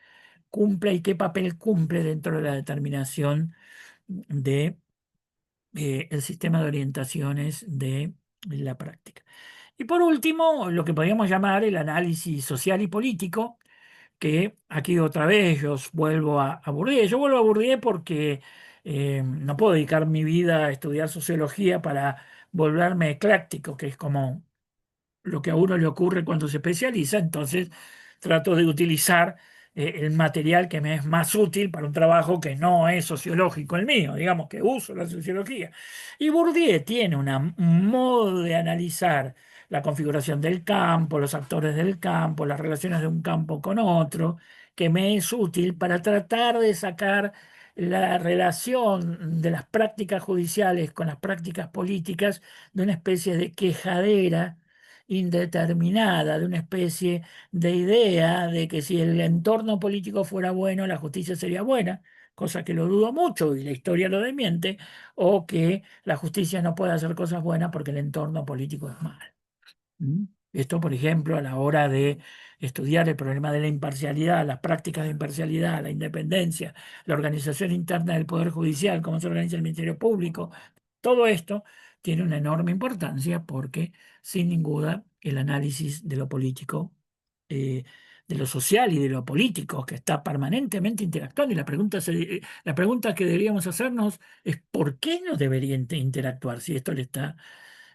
cumple y qué papel cumple dentro de la determinación de el sistema de orientaciones de la práctica. Y por último, lo que podríamos llamar el análisis social y político, que aquí otra vez yo vuelvo a Bourdieu. Yo vuelvo a Bourdieu porque no puedo dedicar mi vida a estudiar sociología para volverme ecléctico, que es como lo que a uno le ocurre cuando se especializa, entonces trato de utilizar el material que me es más útil para un trabajo que no es sociológico el mío, digamos que uso la sociología. Y Bourdieu tiene un modo de analizar la configuración del campo, los actores del campo, las relaciones de un campo con otro, que me es útil para tratar de sacar la relación de las prácticas judiciales con las prácticas políticas de una especie de quejadera indeterminada, de una especie de idea de que si el entorno político fuera bueno, la justicia sería buena, cosa que lo dudo mucho y la historia lo desmiente, o que la justicia no puede hacer cosas buenas porque el entorno político es malo. ¿Mm? Esto, por ejemplo, a la hora de estudiar el problema de la imparcialidad, las prácticas de imparcialidad, la independencia, la organización interna del Poder Judicial, cómo se organiza el Ministerio Público, todo esto tiene una enorme importancia porque, sin ninguna, el análisis de lo político, eh, de lo social y de lo político, que está permanentemente interactuando, y la pregunta que deberíamos hacernos es ¿por qué no debería interactuar si esto le está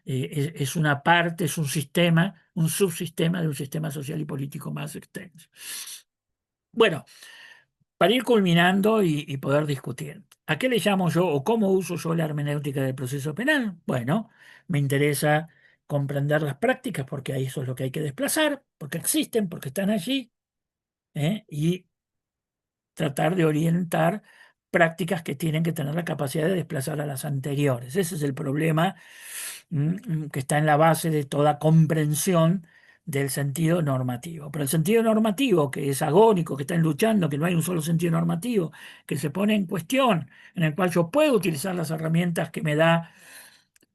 es una parte, es un sistema, un subsistema de un sistema social y político más extenso? Bueno, para ir culminando y poder discutir, ¿a qué le llamo yo o cómo uso yo la hermenéutica del proceso penal? Bueno, me interesa comprender las prácticas porque ahí eso es lo que hay que desplazar, porque existen, porque están allí, y tratar de orientar prácticas que tienen que tener la capacidad de desplazar a las anteriores. Ese es el problema que está en la base de toda comprensión del sentido normativo. Pero el sentido normativo, que es agónico, que está luchando, que no hay un solo sentido normativo, que se pone en cuestión, en el cual yo puedo utilizar las herramientas que me da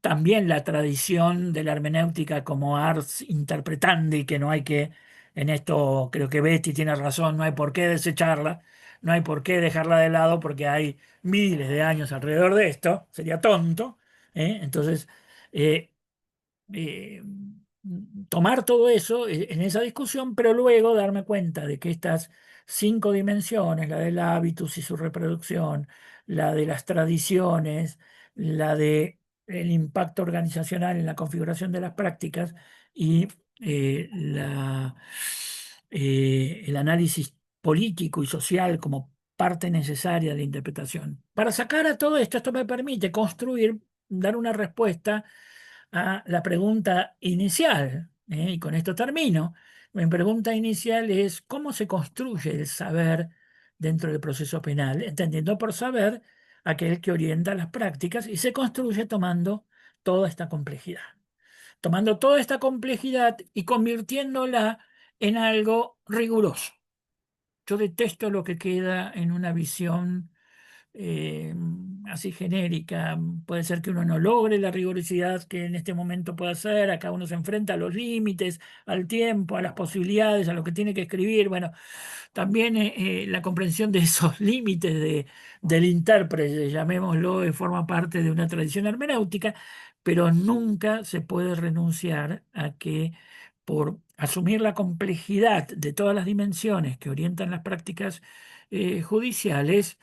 también la tradición de la hermenéutica como ars interpretandi, que no hay que, en esto creo que Betty tiene razón, no hay por qué desecharla, no hay por qué dejarla de lado porque hay miles de años alrededor de esto, sería tonto. Entonces, eh, eh, tomar todo eso en esa discusión, pero luego darme cuenta de que estas cinco dimensiones, la del hábitus y su reproducción, la de las tradiciones, la de el impacto organizacional en la configuración de las prácticas y el análisis político y social como parte necesaria de la interpretación. Para sacar a todo esto, esto me permite construir, dar una respuesta a la pregunta inicial, y con esto termino. Mi pregunta inicial es, ¿cómo se construye el saber dentro del proceso penal? Entendiendo por saber aquel que orienta las prácticas y se construye tomando toda esta complejidad. Tomando toda esta complejidad y convirtiéndola en algo riguroso. Yo detesto lo que queda en una visión eh, así genérica. Puede ser que uno no logre la rigurosidad que en este momento puede hacer. Acá uno se enfrenta a los límites, al tiempo, a las posibilidades, a lo que tiene que escribir. Bueno, también la comprensión de esos límites del intérprete, llamémoslo, forma parte de una tradición hermenéutica, pero nunca se puede renunciar a que por asumir la complejidad de todas las dimensiones que orientan las prácticas judiciales,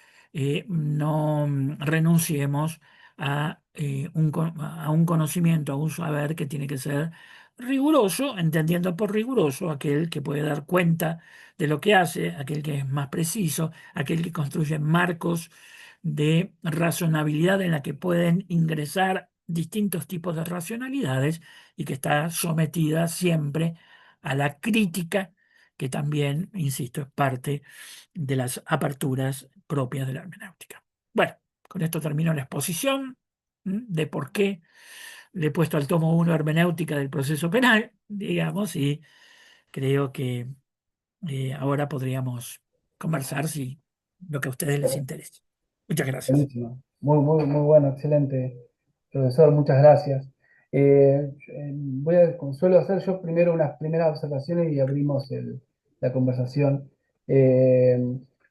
no renunciemos a un conocimiento, a un saber que tiene que ser riguroso, entendiendo por riguroso aquel que puede dar cuenta de lo que hace, aquel que es más preciso, aquel que construye marcos de razonabilidad en la que pueden ingresar distintos tipos de racionalidades y que está sometida siempre a la crítica, que también, insisto, es parte de las aperturas propias de la hermenéutica. Bueno, con esto termino la exposición de por qué le he puesto al tomo 1 hermenéutica del proceso penal, digamos, y creo que ahora podríamos conversar si lo que a ustedes les interesa. Muchas gracias. Buenísimo. Muy bueno, excelente, profesor, muchas gracias. Suelo hacer yo primero unas primeras observaciones y abrimos la conversación. Eh,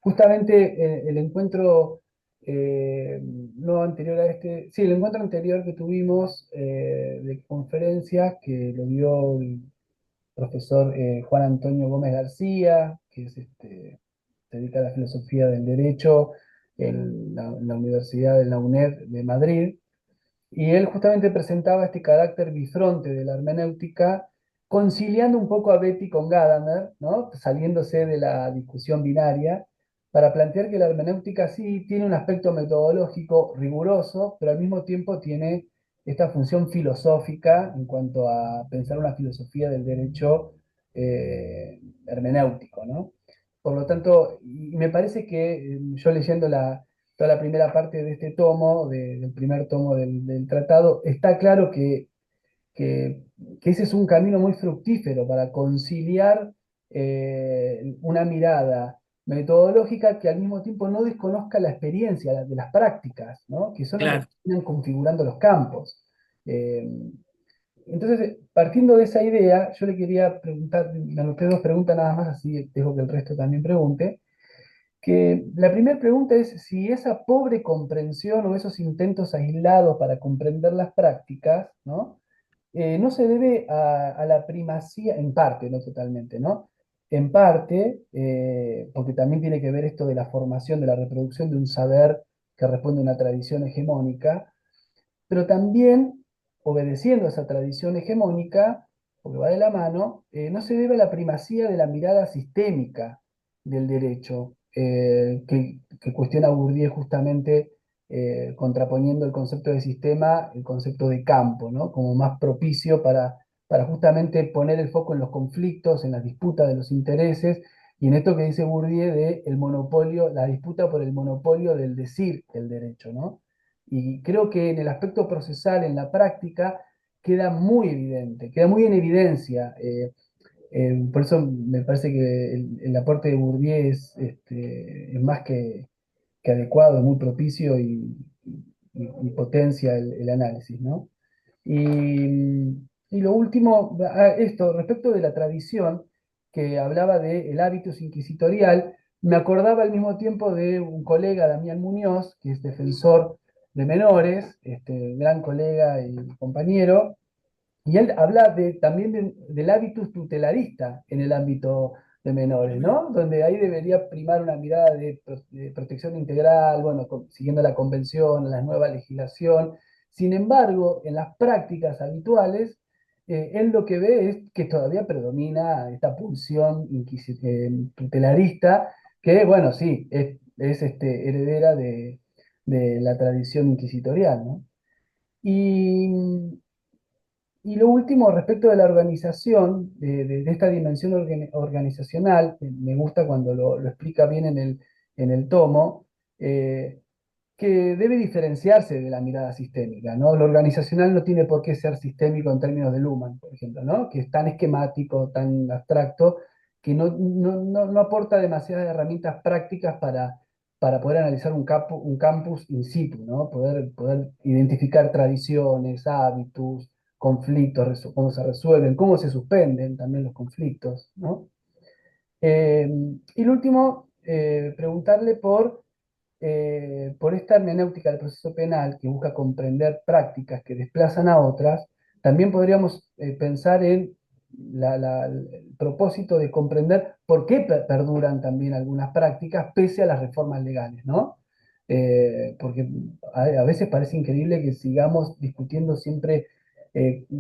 Justamente el encuentro no anterior a este, sí, el encuentro anterior que tuvimos de conferencias que lo dio el profesor Juan Antonio Gómez García, que es se dedica a la filosofía del derecho en la Universidad de la UNED de Madrid, y él justamente presentaba este carácter bifronte de la hermenéutica, conciliando un poco a Betty con Gadamer, ¿no? Saliéndose de la discusión binaria, para plantear que la hermenéutica sí tiene un aspecto metodológico riguroso, pero al mismo tiempo tiene esta función filosófica en cuanto a pensar una filosofía del derecho hermenéutico, ¿no? Por lo tanto, y me parece que yo leyendo toda la primera parte de este tomo, del primer tomo del tratado, está claro que, que ese es un camino muy fructífero para conciliar una mirada metodológica que al mismo tiempo no desconozca la experiencia de las prácticas, ¿no? Que son las que Claro, terminan configurando los campos. Eh, entonces, partiendo de esa idea, yo le quería preguntar, me anoté dos preguntas nada más, así dejo que el resto también pregunte que la primera pregunta es si esa pobre comprensión o esos intentos aislados para comprender las prácticas, ¿no? No se debe a la primacía, en parte, no totalmente, ¿no? En parte, porque también tiene que ver esto de la formación, de la reproducción de un saber que responde a una tradición hegemónica, pero también, obedeciendo a esa tradición hegemónica, porque va de la mano, no se debe a la primacía de la mirada sistémica del derecho, que cuestiona Bourdieu justamente contraponiendo el concepto de sistema, el concepto de campo, ¿no? Como más propicio para justamente poner el foco en los conflictos, en las disputas de los intereses, y en esto que dice Bourdieu de el monopolio, la disputa por el monopolio del decir el derecho, ¿no? Y creo que en el aspecto procesal, en la práctica, queda muy evidente, queda muy en evidencia. Por eso me parece que el aporte de Bourdieu es más que adecuado, muy propicio y potencia el análisis, ¿no? Y lo último, esto, respecto de la tradición, que hablaba del hábitus inquisitorial, me acordaba al mismo tiempo de un colega, Damián Muñoz, que es defensor de menores, gran colega y compañero, y él habla también del hábitus tutelarista en el ámbito de menores, ¿no? Donde ahí debería primar una mirada de protección integral, bueno, siguiendo la convención, la nueva legislación. Sin embargo, en las prácticas habituales, él lo que ve es que todavía predomina esta pulsión tutelarista, que, bueno, sí, es heredera de la tradición inquisitorial, ¿no? Y, y lo último, respecto de la organización, de esta dimensión organizacional, me gusta cuando lo explica bien en el tomo, eh, que debe diferenciarse de la mirada sistémica, ¿no? Lo organizacional no tiene por qué ser sistémico en términos de Luhmann, por ejemplo, ¿no? Que es tan esquemático, tan abstracto, que no aporta demasiadas herramientas prácticas para poder analizar un campus in situ, ¿no? Poder identificar tradiciones, hábitos, conflictos, cómo se resuelven, cómo se suspenden también los conflictos, ¿no? Y lo último, preguntarle por esta hermenéutica del proceso penal que busca comprender prácticas que desplazan a otras, también podríamos pensar en el propósito de comprender por qué perduran también algunas prácticas pese a las reformas legales, ¿no? Porque a veces parece increíble que sigamos discutiendo siempre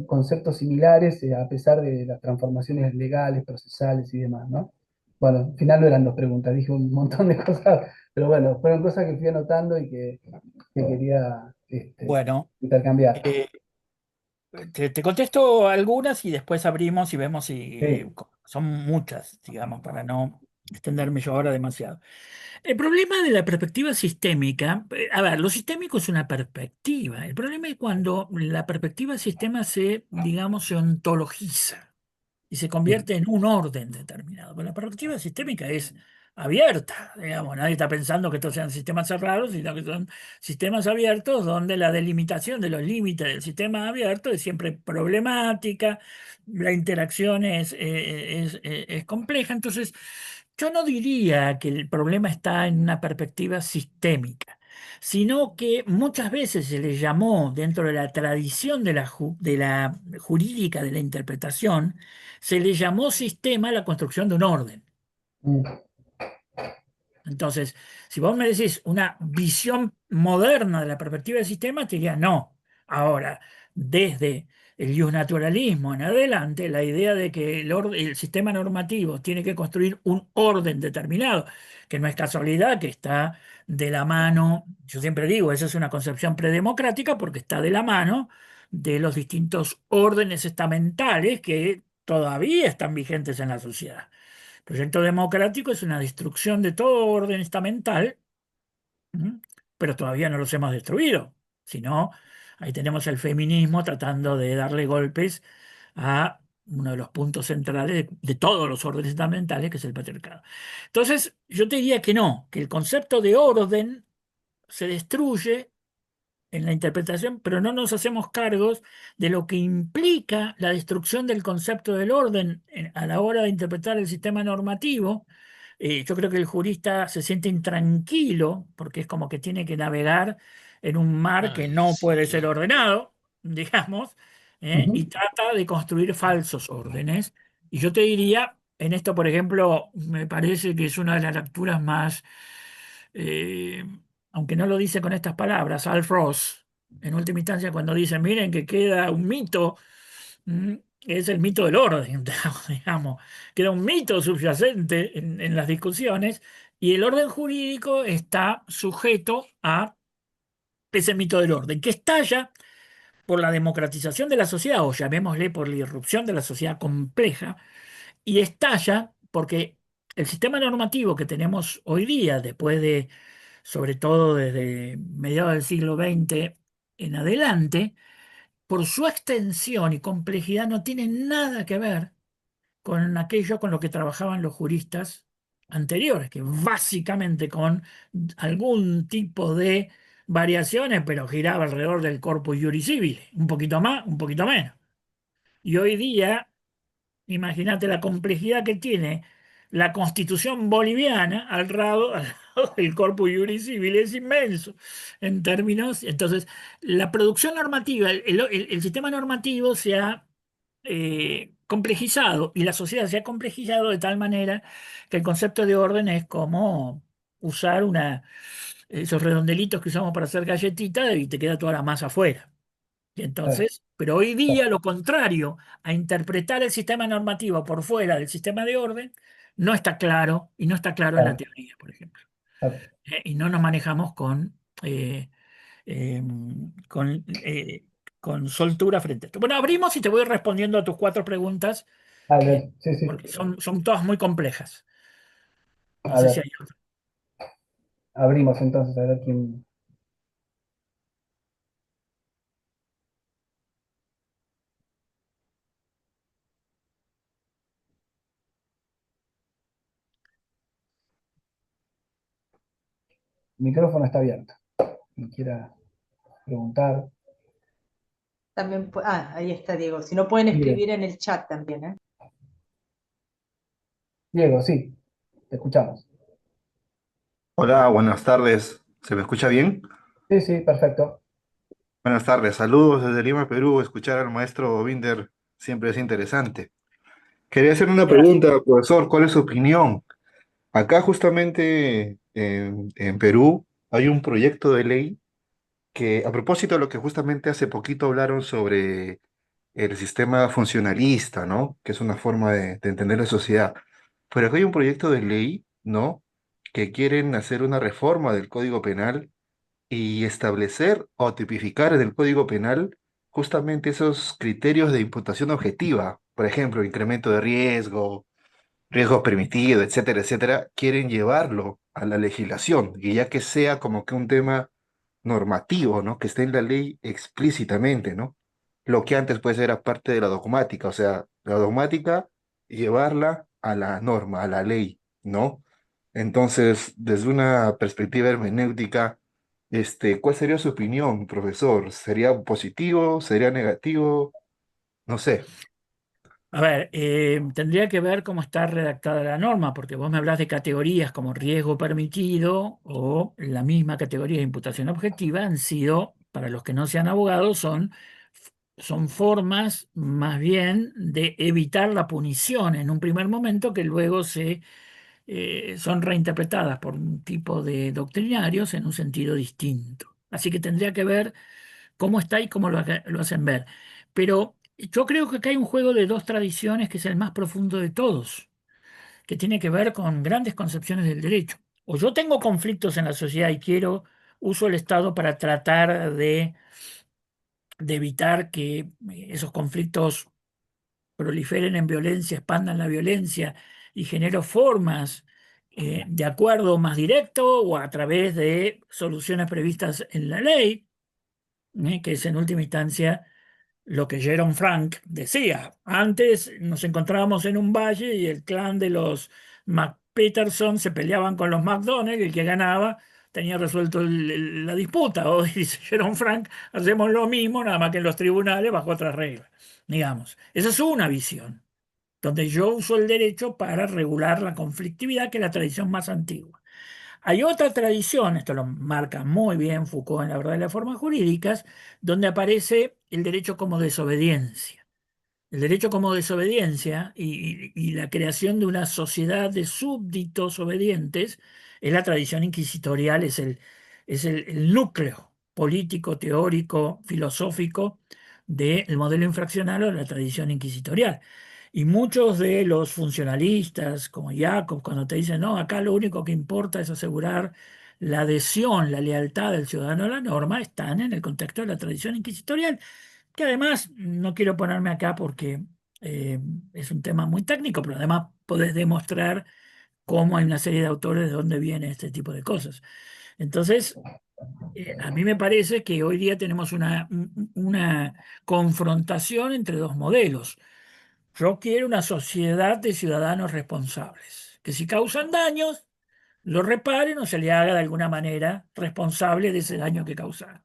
conceptos similares, a pesar de las transformaciones legales, procesales y demás, ¿no? Bueno, al final no eran dos preguntas, dije un montón de cosas, pero bueno, fueron cosas que fui anotando y que quería Bueno, intercambiar. eh, te contesto algunas y después abrimos y vemos si Sí. son muchas, digamos, para no extenderme yo ahora demasiado. El problema de la perspectiva sistémica, a ver, lo sistémico es una perspectiva. El problema es cuando la perspectiva sistema se, digamos, se ontologiza y se convierte en un orden determinado. Pero la perspectiva sistémica es abierta, digamos, nadie está pensando que estos sean sistemas cerrados, sino que son sistemas abiertos donde la delimitación de los límites del sistema abierto es siempre problemática, la interacción es compleja. Entonces, yo no diría que el problema está en una perspectiva sistémica, sino que muchas veces se le llamó dentro de la tradición de la jurídica de la interpretación, se le llamó sistema a la construcción de un orden. Mm, Entonces, si vos me decís una visión moderna de la perspectiva del sistema, te diría no. Ahora, desde el naturalismo en adelante, la idea de que el sistema normativo tiene que construir un orden determinado, que no es casualidad, que está de la mano, yo siempre digo, esa es una concepción predemocrática porque está de la mano de los distintos órdenes estamentales que todavía están vigentes en la sociedad. Proyecto democrático es una destrucción de todo orden estamental, ¿m? Pero todavía no los hemos destruido. Si no, ahí tenemos el feminismo tratando de darle golpes a uno de los puntos centrales de todos los órdenes estamentales, que es el patriarcado. Entonces, yo te diría que no, que el concepto de orden se destruye en la interpretación, pero no nos hacemos cargos de lo que implica la destrucción del concepto del orden a la hora de interpretar el sistema normativo. Yo creo que el jurista se siente intranquilo porque es como que tiene que navegar en un mar que Ay, no sí, puede ser claro. ordenado, digamos, y ujú, trata de construir falsos órdenes. Y yo te diría, en esto, por ejemplo, me parece que es una de las lecturas más eh, aunque no lo dice con estas palabras, Alf Ross, en última instancia, cuando dice, miren que queda un mito, mm, es el mito del orden, digamos, queda un mito subyacente en las discusiones y el orden jurídico está sujeto a ese mito del orden, que estalla por la democratización de la sociedad, o llamémosle por la irrupción de la sociedad compleja, y estalla porque el sistema normativo que tenemos hoy día, después de sobre todo desde mediados del siglo XX en adelante, por su extensión y complejidad no tiene nada que ver con aquello con lo que trabajaban los juristas anteriores, que básicamente con algún tipo de variaciones, pero giraba alrededor del corpus juris civilis, un poquito más, un poquito menos. Y hoy día imagínate la complejidad que tiene la Constitución boliviana al lado del Corpus Juris Civil, es inmenso en términos. Entonces, la producción normativa, el sistema normativo se ha complejizado y la sociedad se ha complejizado de tal manera que el concepto de orden es como usar esos redondelitos que usamos para hacer galletitas y te queda toda la masa afuera. Y claro, entonces, pero hoy día claro, lo contrario, a interpretar el sistema normativo por fuera del sistema de orden, no está claro y no está claro en la claro, teoría, por ejemplo. claro. Y no nos manejamos eh, eh, con, eh, con soltura frente a esto. Bueno, abrimos y te voy respondiendo a tus cuatro preguntas, A eh, ver, sí, sí. porque son todas muy complejas. No A sé si ver, hay otra. abrimos entonces a ver quién. El micrófono está abierto. Quien quiera preguntar. También, ahí está Diego. Si no pueden Bien. escribir en el chat también, ¿eh? Diego, sí, te escuchamos. Hola, buenas tardes. ¿Se me escucha bien? Sí, sí, perfecto. Buenas tardes. Saludos desde Lima, Perú. Escuchar al maestro Binder siempre es interesante. Quería hacer una Gracias. pregunta, profesor. ¿Cuál es su opinión? Acá justamente en Perú hay un proyecto de ley que, a propósito de lo que justamente hace poquito hablaron sobre el sistema funcionalista, ¿no? Que es una forma de entender la sociedad. Pero acá hay un proyecto de ley, ¿no? Que quieren hacer una reforma del Código Penal y establecer o tipificar en el Código Penal justamente esos criterios de imputación objetiva. Por ejemplo, incremento de riesgo, riesgo permitido, etcétera, etcétera, quieren llevarlo a la legislación y ya que sea como que un tema normativo, ¿no? Que esté en la ley explícitamente, ¿no? Lo que antes pues era parte de la dogmática, o sea, la dogmática, llevarla a la norma, a la ley, ¿no? Entonces, desde una perspectiva hermenéutica, ¿cuál sería su opinión, profesor? ¿Sería positivo? ¿Sería negativo? No sé. A ver, tendría que ver cómo está redactada la norma, porque vos me hablas de categorías como riesgo permitido o la misma categoría de imputación objetiva han sido, para los que no sean abogados, son formas más bien de evitar la punición en un primer momento que luego son reinterpretadas por un tipo de doctrinarios en un sentido distinto. Así que tendría que ver cómo está y cómo lo hacen ver. Pero yo creo que acá hay un juego de dos tradiciones que es el más profundo de todos, que tiene que ver con grandes concepciones del derecho. O yo tengo conflictos en la sociedad y uso el Estado para tratar de evitar que esos conflictos proliferen en violencia, expandan la violencia y genero formas de acuerdo más directo o a través de soluciones previstas en la ley, que es en última instancia lo que Jerome Frank decía. Antes nos encontrábamos en un valle y el clan de los McPherson se peleaban con los McDonnell y el que ganaba tenía resuelto la disputa. O dice Jerome Frank, hacemos lo mismo, nada más que en los tribunales bajo otras reglas. Digamos, esa es una visión, donde yo uso el derecho para regular la conflictividad, que es la tradición más antigua. Hay otra tradición, esto lo marca muy bien Foucault en La verdad de las formas jurídicas, donde aparece el derecho como desobediencia. El derecho como desobediencia y la creación de una sociedad de súbditos obedientes es la tradición inquisitorial, es el núcleo político, teórico, filosófico del modelo infraccional o de la tradición inquisitorial. Y muchos de los funcionalistas, como Jacob, cuando te dicen, no, acá lo único que importa es asegurar la adhesión, la lealtad del ciudadano a la norma, están en el contexto de la tradición inquisitorial, que además no quiero ponerme acá porque eh, es un tema muy técnico, pero además podés demostrar cómo hay una serie de autores de dónde viene este tipo de cosas. Entonces, a mí me parece que hoy día tenemos una confrontación entre dos modelos. Yo quiero una sociedad de ciudadanos responsables, que si causan daños, lo reparen o se le haga de alguna manera responsable de ese daño que causaron.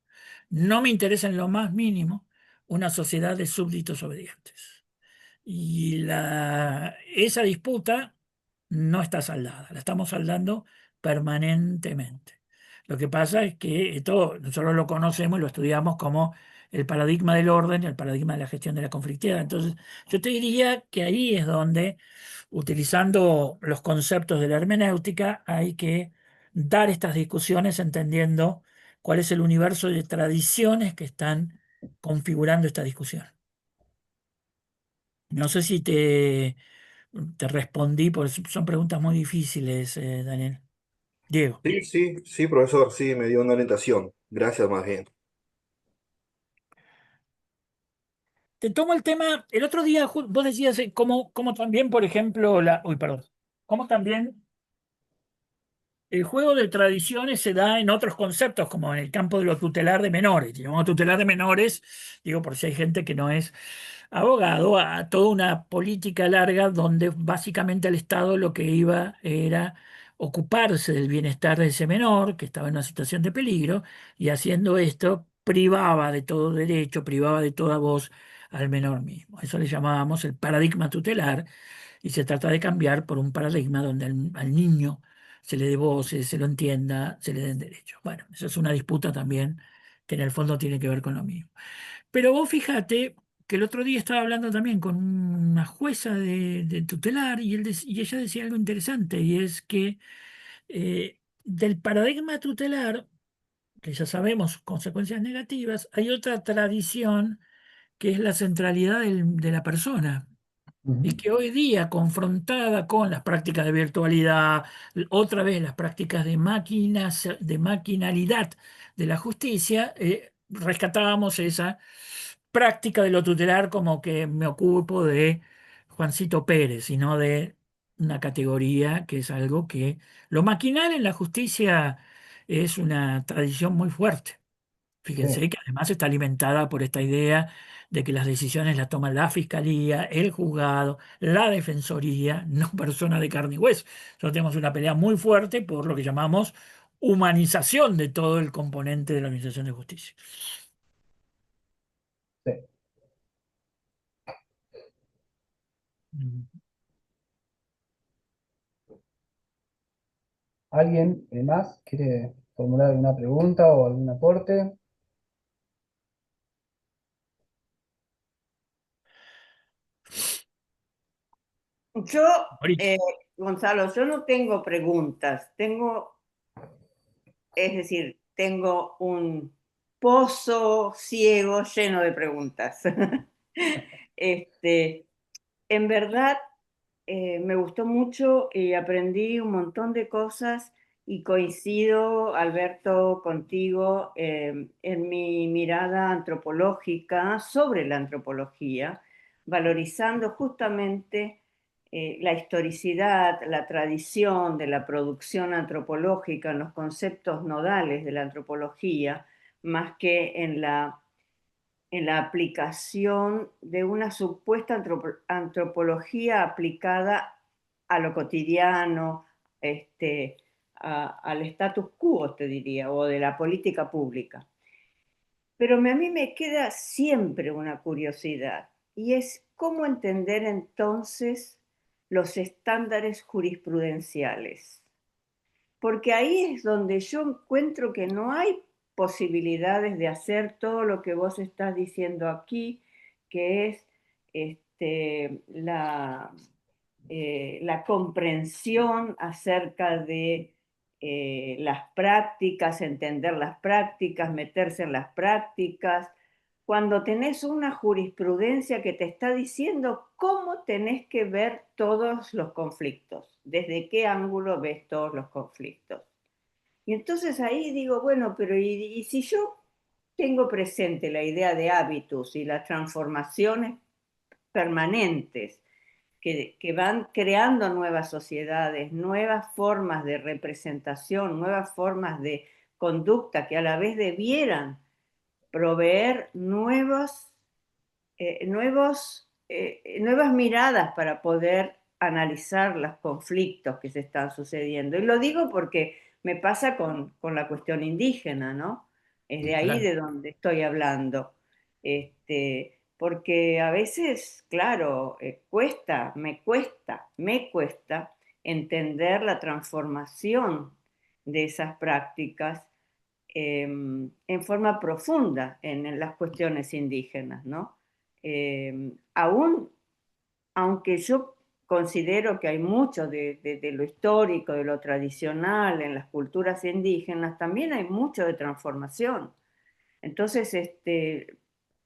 No me interesa en lo más mínimo una sociedad de súbditos obedientes. Y esa disputa no está saldada, la estamos saldando permanentemente. Lo que pasa es que esto nosotros lo conocemos y lo estudiamos como el paradigma del orden y el paradigma de la gestión de la conflictividad. Entonces, yo te diría que ahí es donde, utilizando los conceptos de la hermenéutica, hay que dar estas discusiones entendiendo cuál es el universo de tradiciones que están configurando esta discusión. No sé si te respondí, porque son preguntas muy difíciles, Daniel. Diego. Sí, sí, sí, profesor, sí, me dio una orientación. Gracias más bien. Te tomo el tema, el otro día vos decías cómo también, por ejemplo, uy, perdón, cómo también el juego de tradiciones se da en otros conceptos, como en el campo de lo tutelar de menores. Llamamos tutelar de menores, digo, por si hay gente que no es abogado, a toda una política larga donde básicamente el Estado lo que iba era ocuparse del bienestar de ese menor que estaba en una situación de peligro y haciendo esto privaba de todo derecho, privaba de toda voz al menor mismo. Eso le llamábamos el paradigma tutelar y se trata de cambiar por un paradigma donde al niño se le dé voces, se lo entienda, se le den derechos. Bueno, eso es una disputa también que en el fondo tiene que ver con lo mismo. Pero vos fíjate que el otro día estaba hablando también con una jueza de tutelar y ella decía algo interesante y es que del paradigma tutelar, que ya sabemos sus consecuencias negativas, hay otra tradición que es la centralidad de la persona. Y Ujú. que hoy día, confrontada con las prácticas de virtualidad, otra vez las prácticas de máquinas, de maquinalidad de la justicia, rescatábamos esa práctica de lo tutelar como que me ocupo de Juancito Pérez, y no de una categoría que es algo que... Lo maquinal en la justicia es una tradición muy fuerte. Sí, Fíjense que además está alimentada por esta idea de que las decisiones las toma la fiscalía, el juzgado, la defensoría, no personas de carne y hueso. Nosotros tenemos una pelea muy fuerte por lo que llamamos humanización de todo el componente de la Administración de Justicia. sí. Mm. ¿Alguien más quiere formular alguna pregunta o algún aporte? Yo, Ahorita. eh, Gonzalo, yo no tengo preguntas, es decir, tengo un pozo ciego lleno de preguntas. Este, en verdad, me gustó mucho y aprendí un montón de cosas y coincido, Alberto, contigo en mi mirada antropológica sobre la antropología, valorizando justamente la historicidad, la tradición de la producción antropológica en los conceptos nodales de la antropología, más que en la aplicación de una supuesta antropología aplicada a lo cotidiano, al status quo, te diría, o de la política pública. Pero a mí me queda siempre una curiosidad, y es cómo entender entonces los estándares jurisprudenciales, porque ahí es donde yo encuentro que no hay posibilidades de hacer todo lo que vos estás diciendo aquí, que es la comprensión acerca de las prácticas, entender las prácticas, meterse en las prácticas, cuando tenés una jurisprudencia que te está diciendo cómo tenés que ver todos los conflictos, desde qué ángulo ves todos los conflictos. Y entonces ahí digo, bueno, pero y si yo tengo presente la idea de hábitos y las transformaciones permanentes que van creando nuevas sociedades, nuevas formas de representación, nuevas formas de conducta que a la vez debieran proveer nuevas miradas para poder analizar los conflictos que se están sucediendo. Y lo digo porque me pasa con la cuestión indígena, ¿no? Es de ahí Claro. de donde estoy hablando. Porque a veces, claro, me cuesta entender la transformación de esas prácticas en forma profunda en las cuestiones indígenas, ¿no? Aún, aunque yo considero que hay mucho de lo histórico, de lo tradicional en las culturas indígenas, también hay mucho de transformación. Entonces,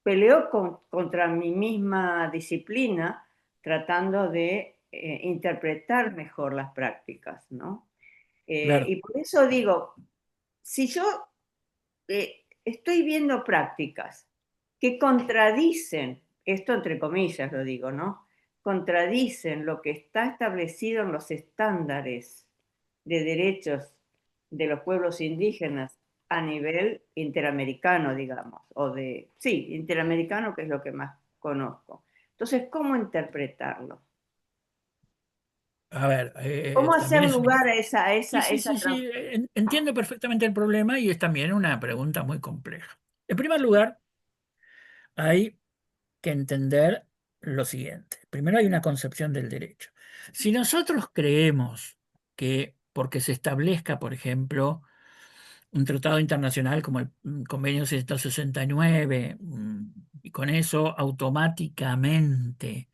peleo contra mi misma disciplina tratando de interpretar mejor las prácticas, ¿no? Claro. Y por eso digo, si yo estoy viendo prácticas que contradicen, esto entre comillas lo digo, ¿no? Contradicen lo que está establecido en los estándares de derechos de los pueblos indígenas a nivel interamericano, digamos, sí, interamericano, que es lo que más conozco. Entonces, ¿cómo interpretarlo? A ver, ¿Cómo también hacer es una... lugar a Sí, sí, esa sí, sí, entiendo perfectamente el problema y es también una pregunta muy compleja. En primer lugar, hay que entender lo siguiente. Primero hay una concepción del derecho. Si nosotros creemos que porque se establezca, por ejemplo, un tratado internacional como el Convenio 169, y con eso automáticamente,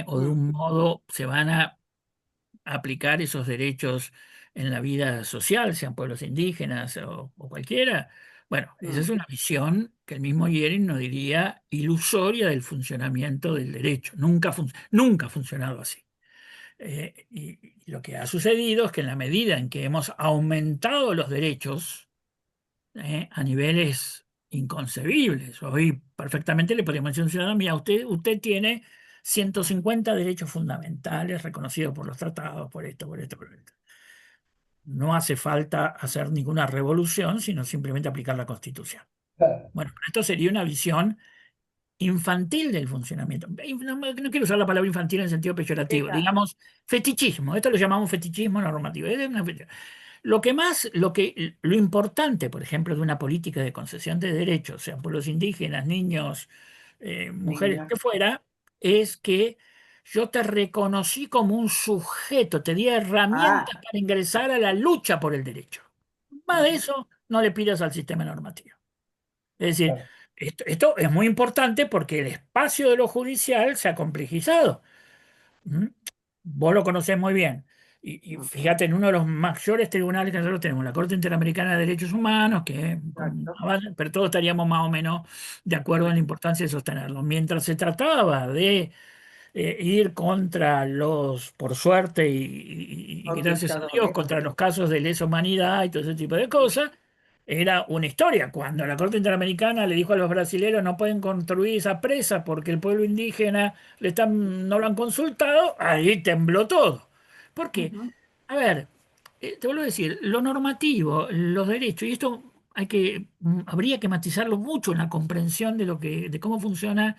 o de un modo se van a aplicar esos derechos en la vida social, sean pueblos indígenas o cualquiera, Bueno, esa es una visión que el mismo Yering nos diría ilusoria del funcionamiento del derecho. Nunca ha funcionado así. Y lo que ha sucedido es que en la medida en que hemos aumentado los derechos a niveles inconcebibles, hoy perfectamente le podríamos decir a un ciudadano, mira, usted tiene 150 derechos fundamentales reconocidos por los tratados, por esto, por esto, por esto. No hace falta hacer ninguna revolución, sino simplemente aplicar la Constitución. Claro, Bueno, pero esto sería una visión infantil del funcionamiento. No quiero usar la palabra infantil en sentido peyorativo, Exacto. digamos fetichismo. Esto lo llamamos fetichismo normativo. Lo importante, por ejemplo, de una política de concesión de derechos, sean pueblos indígenas, niños, mujeres, lo Niños. que fuera, es que yo te reconocí como un sujeto, te di herramientas Ah, para ingresar a la lucha por el derecho. Más de ujú, eso no le pidas al sistema normativo. Es decir, claro, esto es muy importante porque el espacio de lo judicial se ha complejizado. ¿Mm? Vos lo conocés muy bien. Y ujú, fíjate, en uno de los mayores tribunales que nosotros tenemos, la Corte Interamericana de Derechos Humanos, que exacto. pero todos estaríamos más o menos de acuerdo en la importancia de sostenerlo. Mientras se trataba de ir contra los, por suerte y gracias a Dios, Conquistadores. contra los casos de lesa humanidad y todo ese tipo de cosas, era una historia. Cuando la Corte Interamericana le dijo a los brasileños no pueden construir esa presa porque el pueblo indígena no lo han consultado, ahí tembló todo. ¿Por qué? Ujú, A ver, te vuelvo a decir, lo normativo, los derechos, y esto habría que matizarlo mucho en la comprensión de cómo funciona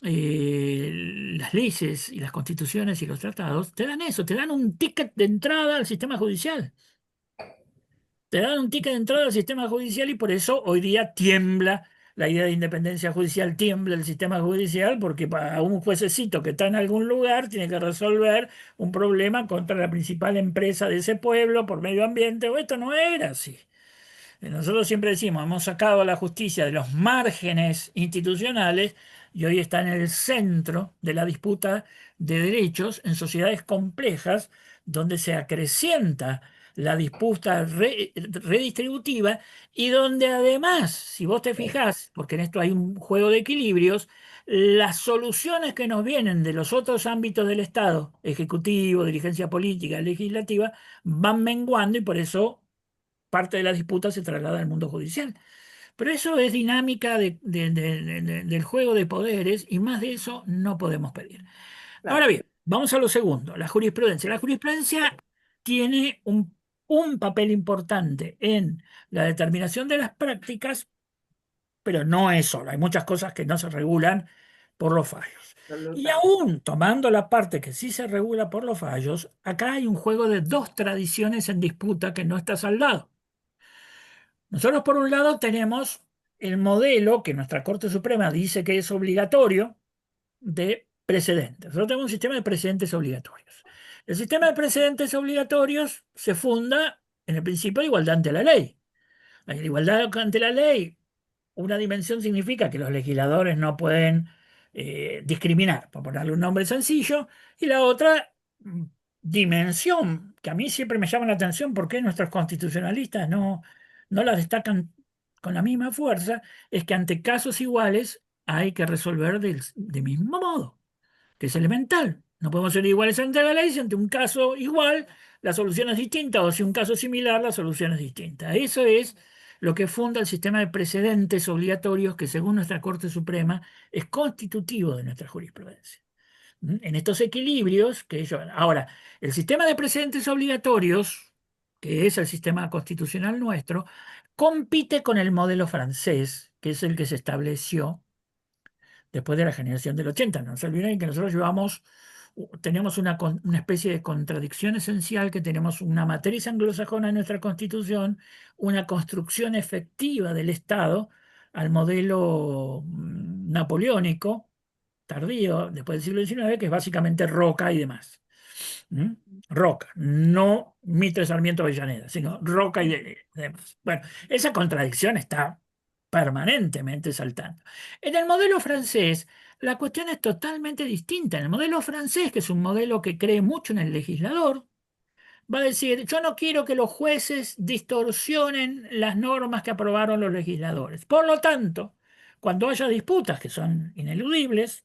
las leyes y las constituciones y los tratados, te dan eso, te dan un ticket de entrada al sistema judicial. Te dan un ticket de entrada al sistema judicial y por eso hoy día tiembla la idea de independencia judicial, tiembla el sistema judicial, porque para un juececito que está en algún lugar tiene que resolver un problema contra la principal empresa de ese pueblo por medio ambiente, o esto no era así. Nosotros siempre decimos, hemos sacado a la justicia de los márgenes institucionales y hoy está en el centro de la disputa de derechos en sociedades complejas donde se acrecienta la disputa redistributiva y donde además, si vos te claro. fijás, porque en esto hay un juego de equilibrios, las soluciones que nos vienen de los otros ámbitos del Estado, ejecutivo, dirigencia política, legislativa, van menguando y por eso parte de la disputa se traslada al mundo judicial. Pero eso es dinámica del juego de poderes y más de eso no podemos pedir. Ahora claro. bien, vamos a lo segundo, la jurisprudencia. La jurisprudencia tiene un papel importante en la determinación de las prácticas, pero no es solo. Hay muchas cosas que no se regulan por los fallos. Y Absolutamente. aún tomando la parte que sí se regula por los fallos, acá hay un juego de dos tradiciones en disputa que no está saldado. Nosotros, por un lado, tenemos el modelo que nuestra Corte Suprema dice que es obligatorio de precedentes. Nosotros tenemos un sistema de precedentes obligatorios. El sistema de precedentes obligatorios se funda en el principio de igualdad ante la ley. La igualdad ante la ley, una dimensión significa que los legisladores no pueden discriminar, por ponerle un nombre sencillo, y la otra dimensión, que a mí siempre me llama la atención porque nuestros constitucionalistas no la destacan con la misma fuerza, es que ante casos iguales hay que resolver del mismo modo, que es elemental. No podemos ser iguales ante la ley si ante un caso igual la solución es distinta o si un caso similar la solución es distinta. Eso es lo que funda el sistema de precedentes obligatorios que según nuestra Corte Suprema es constitutivo de nuestra jurisprudencia. En estos equilibrios que ellos... Ahora, el sistema de precedentes obligatorios, que es el sistema constitucional nuestro, compite con el modelo francés, que es el que se estableció después de la generación del 80. No se olviden que nosotros tenemos una especie de contradicción esencial, que tenemos una matriz anglosajona en nuestra Constitución, una construcción efectiva del Estado al modelo napoleónico, tardío, después del siglo XIX, que es básicamente Roca y demás. ¿Mm? Roca, no Mitre Sarmiento Avellaneda, sino Roca y demás. Bueno, esa contradicción está permanentemente saltando. En el modelo francés, la cuestión es totalmente distinta. En el modelo francés, que es un modelo que cree mucho en el legislador, va a decir, yo no quiero que los jueces distorsionen las normas que aprobaron los legisladores. Por lo tanto, cuando haya disputas que son ineludibles,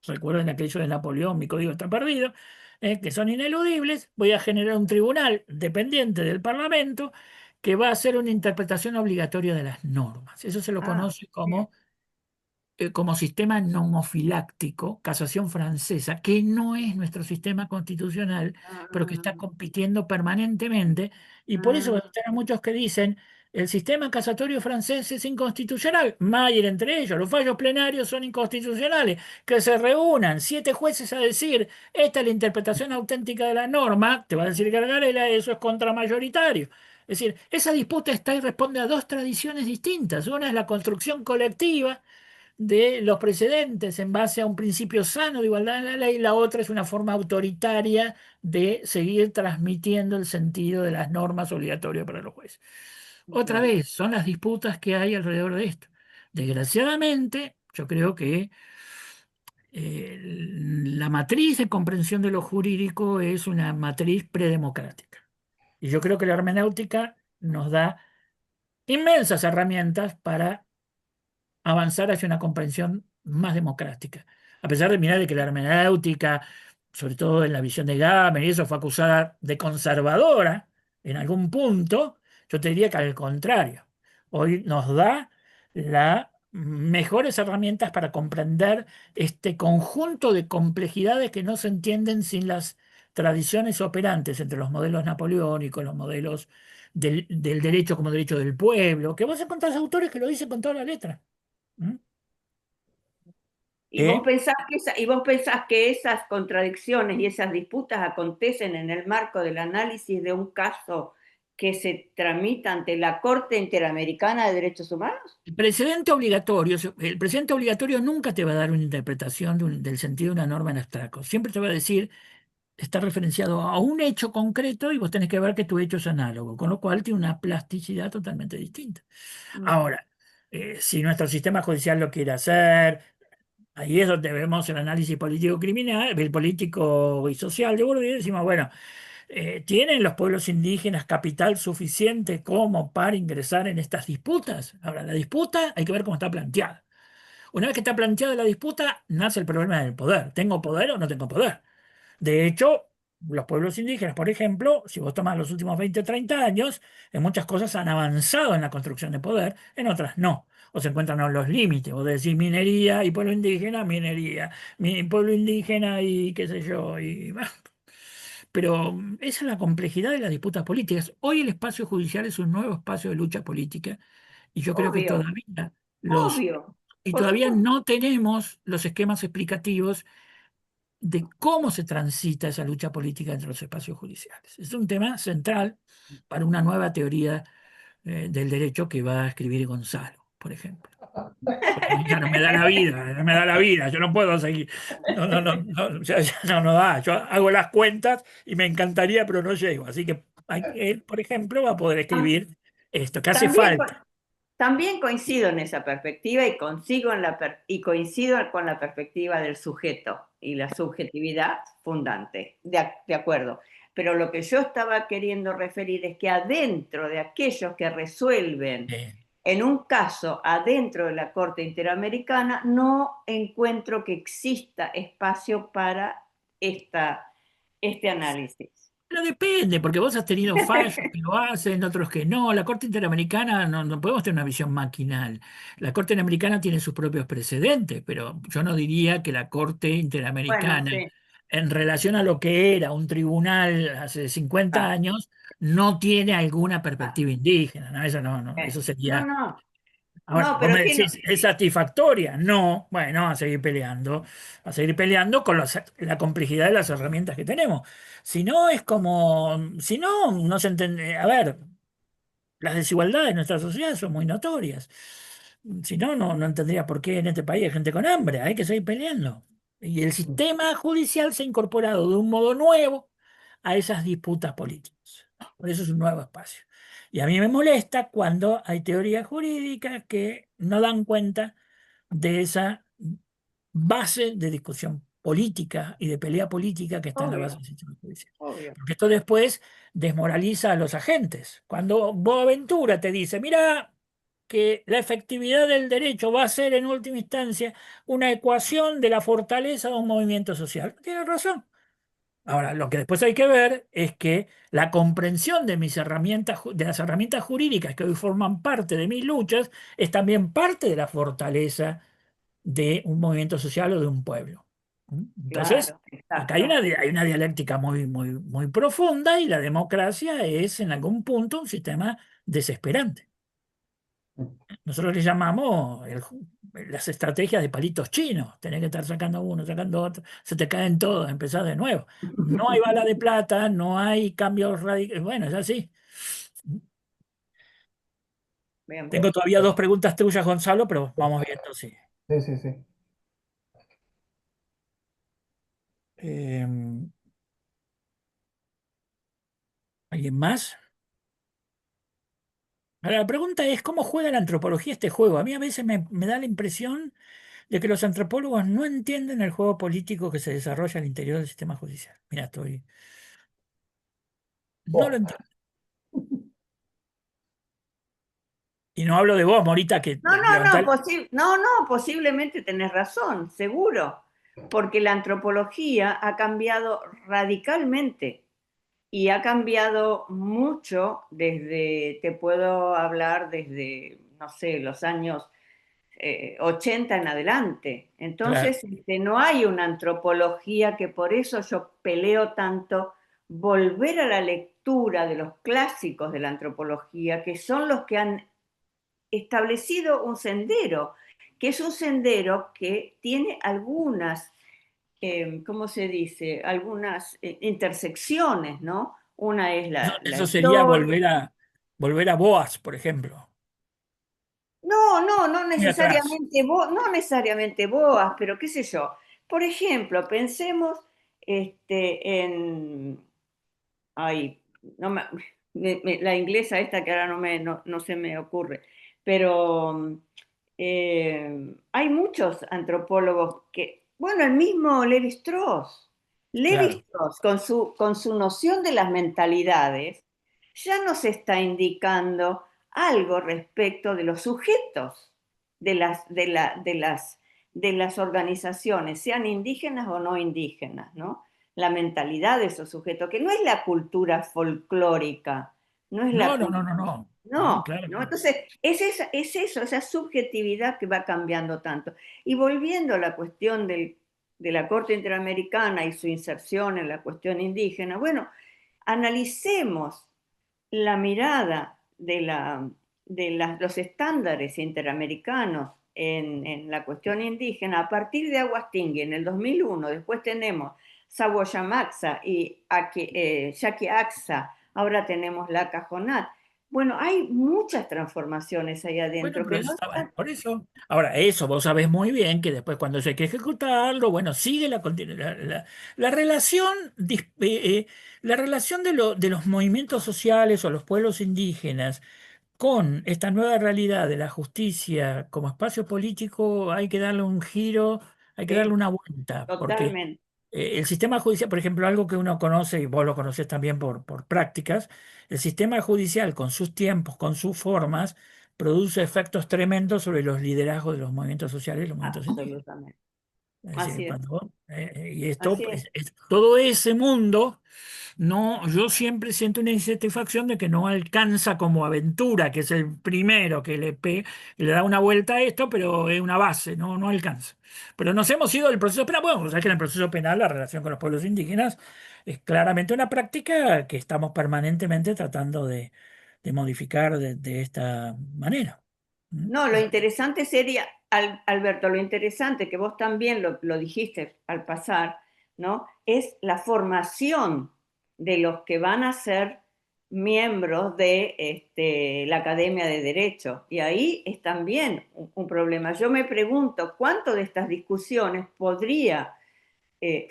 recuerden aquello de Napoleón, mi código está perdido, que son ineludibles, voy a generar un tribunal dependiente del Parlamento que va a hacer una interpretación obligatoria de las normas. Eso se lo Ah, conoce bien. como sistema nomofiláctico, casación francesa, que no es nuestro sistema constitucional, pero que está Ah, compitiendo permanentemente. Y por eso ah, hay muchos que dicen, el sistema casatorio francés es inconstitucional. Mayer entre ellos, los fallos plenarios son inconstitucionales. Que se reúnan 7 jueces a decir, esta es la interpretación auténtica de la norma, te va a decir Gargarela, eso es contramayoritario. Es decir, esa disputa está y responde a dos tradiciones distintas. Una es la construcción colectiva de los precedentes en base a un principio sano de igualdad en la ley, la otra es una forma autoritaria de seguir transmitiendo el sentido de las normas obligatorias para los jueces. Otra ya. vez, son las disputas que hay alrededor de esto. Desgraciadamente, yo creo que la matriz de comprensión de lo jurídico es una matriz predemocrática. Y yo creo que la hermenéutica nos da inmensas herramientas para avanzar hacia una comprensión más democrática. A pesar de mirar de que la hermenéutica, sobre todo en la visión de Gadamer y eso, fue acusada de conservadora en algún punto, yo te diría que al contrario, hoy nos da las mejores herramientas para comprender este conjunto de complejidades que no se entienden sin las tradiciones operantes entre los modelos napoleónicos, los modelos del derecho como derecho del pueblo, que vos encontrás autores que lo dicen con toda la letra. ¿Mm? ¿Y vos ¿Eh? pensás que esas contradicciones y esas disputas acontecen en el marco del análisis de un caso que se tramita ante la Corte Interamericana de Derechos Humanos? El precedente obligatorio nunca te va a dar una interpretación del sentido de una norma en abstracto. Siempre te va a decir, está referenciado a un hecho concreto y vos tenés que ver que tu hecho es análogo, con lo cual tiene una plasticidad totalmente distinta. Mm. Ahora, si nuestro sistema judicial lo quiere hacer, ahí es donde vemos el análisis político criminal, el político y social de Bourdieu, y decimos, bueno, ¿tienen los pueblos indígenas capital suficiente como para ingresar en estas disputas? Ahora, la disputa hay que ver cómo está planteada. Una vez que está planteada la disputa, nace el problema del poder. ¿Tengo poder o no tengo poder? De hecho, los pueblos indígenas, por ejemplo, si vos tomás los últimos 20 o 30 años, en muchas cosas han avanzado en la construcción de poder, en otras no. O se encuentran en los límites. Vos decís minería y pueblo indígena, minería. Mi pueblo indígena y qué sé yo. Pero esa es la complejidad de las disputas políticas. Hoy el espacio judicial es un nuevo espacio de lucha política y yo creo que Obvio, los, obvio, por todavía supuesto. no tenemos los esquemas explicativos de cómo se transita esa lucha política entre los espacios judiciales. Es un tema central para una nueva teoría del derecho que va a escribir Gonzalo, por ejemplo. Porque a mí ya no me da la vida, no me da la vida, yo no puedo seguir, ya no da, yo hago las cuentas y me encantaría, pero no llego. Así que él, por ejemplo, va a poder Tam- escribir esto, que hace También, falta. también coincido en esa perspectiva y coincido con la perspectiva del sujeto y la subjetividad fundante, de acuerdo. Pero lo que yo estaba queriendo referir es que adentro de aquellos que resuelven Eh, en un caso adentro de la Corte Interamericana, no encuentro que exista espacio para este análisis. Pero depende, porque vos has tenido fallos que lo hacen, otros que no. La Corte Interamericana no podemos tener una visión maquinal. La Corte Interamericana tiene sus propios precedentes, pero yo no diría que la Corte Bueno, Interamericana, sí. en relación a lo que era un tribunal hace 50 Ah, años, no tiene alguna ah, perspectiva indígena, ¿no? Eso no, eso no, sería. no, Ahora, no, vos pero me que no. decís, ¿es satisfactoria? No, bueno, a seguir peleando con la complejidad de las herramientas que tenemos. Si no, es como, si no, no se entiende. A ver, las desigualdades en nuestra sociedad son muy notorias. Si no, no tendría por qué en este país hay gente con hambre, hay que seguir peleando. Y el sistema judicial se ha incorporado de un modo nuevo a esas disputas políticas. Por eso es un nuevo espacio. Y a mí me molesta cuando hay teorías jurídicas que no dan cuenta de esa base de discusión política y de pelea política que está en la base Obvio, del sistema judicial. obvio. Porque esto después desmoraliza a los agentes. Cuando Boaventura te dice, mira, que la efectividad del derecho va a ser en última instancia una ecuación de la fortaleza de un movimiento social. Tiene razón. Ahora, lo que después hay que ver es que la comprensión de mis herramientas, de las herramientas jurídicas que hoy forman parte de mis luchas, es también parte de la fortaleza de un movimiento social o de un pueblo. Entonces, Claro, acá hay exacto. hay una dialéctica muy profunda y la democracia es en algún punto un sistema desesperante. Nosotros le llamamos las estrategias de palitos chinos. Tenés que estar sacando uno, sacando otro, se te caen todos, empezar de nuevo. No hay bala de plata, no hay cambios radicales. Bueno, es así. Bien. Tengo todavía dos preguntas tuyas, Gonzalo, pero vamos viendo si. Sí, sí, sí. eh, ¿Alguien más? Ahora, la pregunta es, ¿cómo juega la antropología este juego? A mí a veces me da la impresión de que los antropólogos no entienden el juego político que se desarrolla al interior del sistema judicial. Mira, estoy. No lo Oh, entiendo. Y no hablo de vos, Morita, que No, no, levantá. no, no, no, posiblemente tenés razón, seguro, porque la antropología ha cambiado radicalmente y ha cambiado mucho desde, te puedo hablar desde, no sé, los años 80 en adelante. Claro. Entonces, no hay una antropología que por eso yo peleo tanto volver a la lectura de los clásicos de la antropología, que son los que han establecido un sendero, que es un sendero que tiene algunas, ¿cómo se dice? Algunas intersecciones, ¿no? Una es la Eso sería historia. volver a Boas, por ejemplo. No, no, Muy atrás. no necesariamente boas, pero qué sé yo. Por ejemplo, pensemos en, ay, no la inglesa esta que ahora no se me ocurre, pero hay muchos antropólogos que, bueno, el mismo Levi Claro. Strauss con su noción de las mentalidades, ya nos está indicando algo respecto de los sujetos de las organizaciones, sean indígenas o no indígenas, ¿no? La mentalidad de esos sujetos, que no es la cultura folclórica, no es No, la no, no, no, cultura, no. No, no, claro que ¿no? no. Entonces, es eso, esa subjetividad que va cambiando tanto. Y volviendo a la cuestión de la Corte Interamericana y su inserción en la cuestión indígena, bueno, analicemos la mirada los estándares interamericanos en la cuestión indígena a partir de Aguastingui en el 2001. Después tenemos Saboyamaxa y Yaqui Axa, ahora tenemos la Cajonat. Bueno, hay muchas transformaciones ahí Bueno, adentro pero que eso no estaba, están. por eso. Ahora, eso vos sabés muy bien que después cuando hay que ejecutarlo, bueno, sigue la relación, la relación de los movimientos sociales o los pueblos indígenas con esta nueva realidad de la justicia como espacio político, hay que darle un giro, hay que darle Sí, una vuelta, porque totalmente. el sistema judicial, por ejemplo, algo que uno conoce y vos lo conocés también por prácticas, el sistema judicial con sus tiempos, con sus formas, produce efectos tremendos sobre los liderazgos de los movimientos sociales y los movimientos indígenas. Absolutamente. Es decir, Así es, y esto, así es. todo ese mundo, no, yo siempre siento una insatisfacción de que no alcanza como Aventura, que es el primero que le da una vuelta a esto, pero es una base, no alcanza. Pero nos hemos ido del proceso penal. Bueno, sabes que en el proceso penal la relación con los pueblos indígenas es claramente una práctica que estamos permanentemente tratando de modificar de esta manera. ¿Mm? No, lo interesante sería, Alberto, lo interesante que vos también lo dijiste al pasar, ¿no? Es la formación de los que van a ser miembros de la Academia de Derecho. Y ahí es también un problema. Yo me pregunto cuánto de estas discusiones podría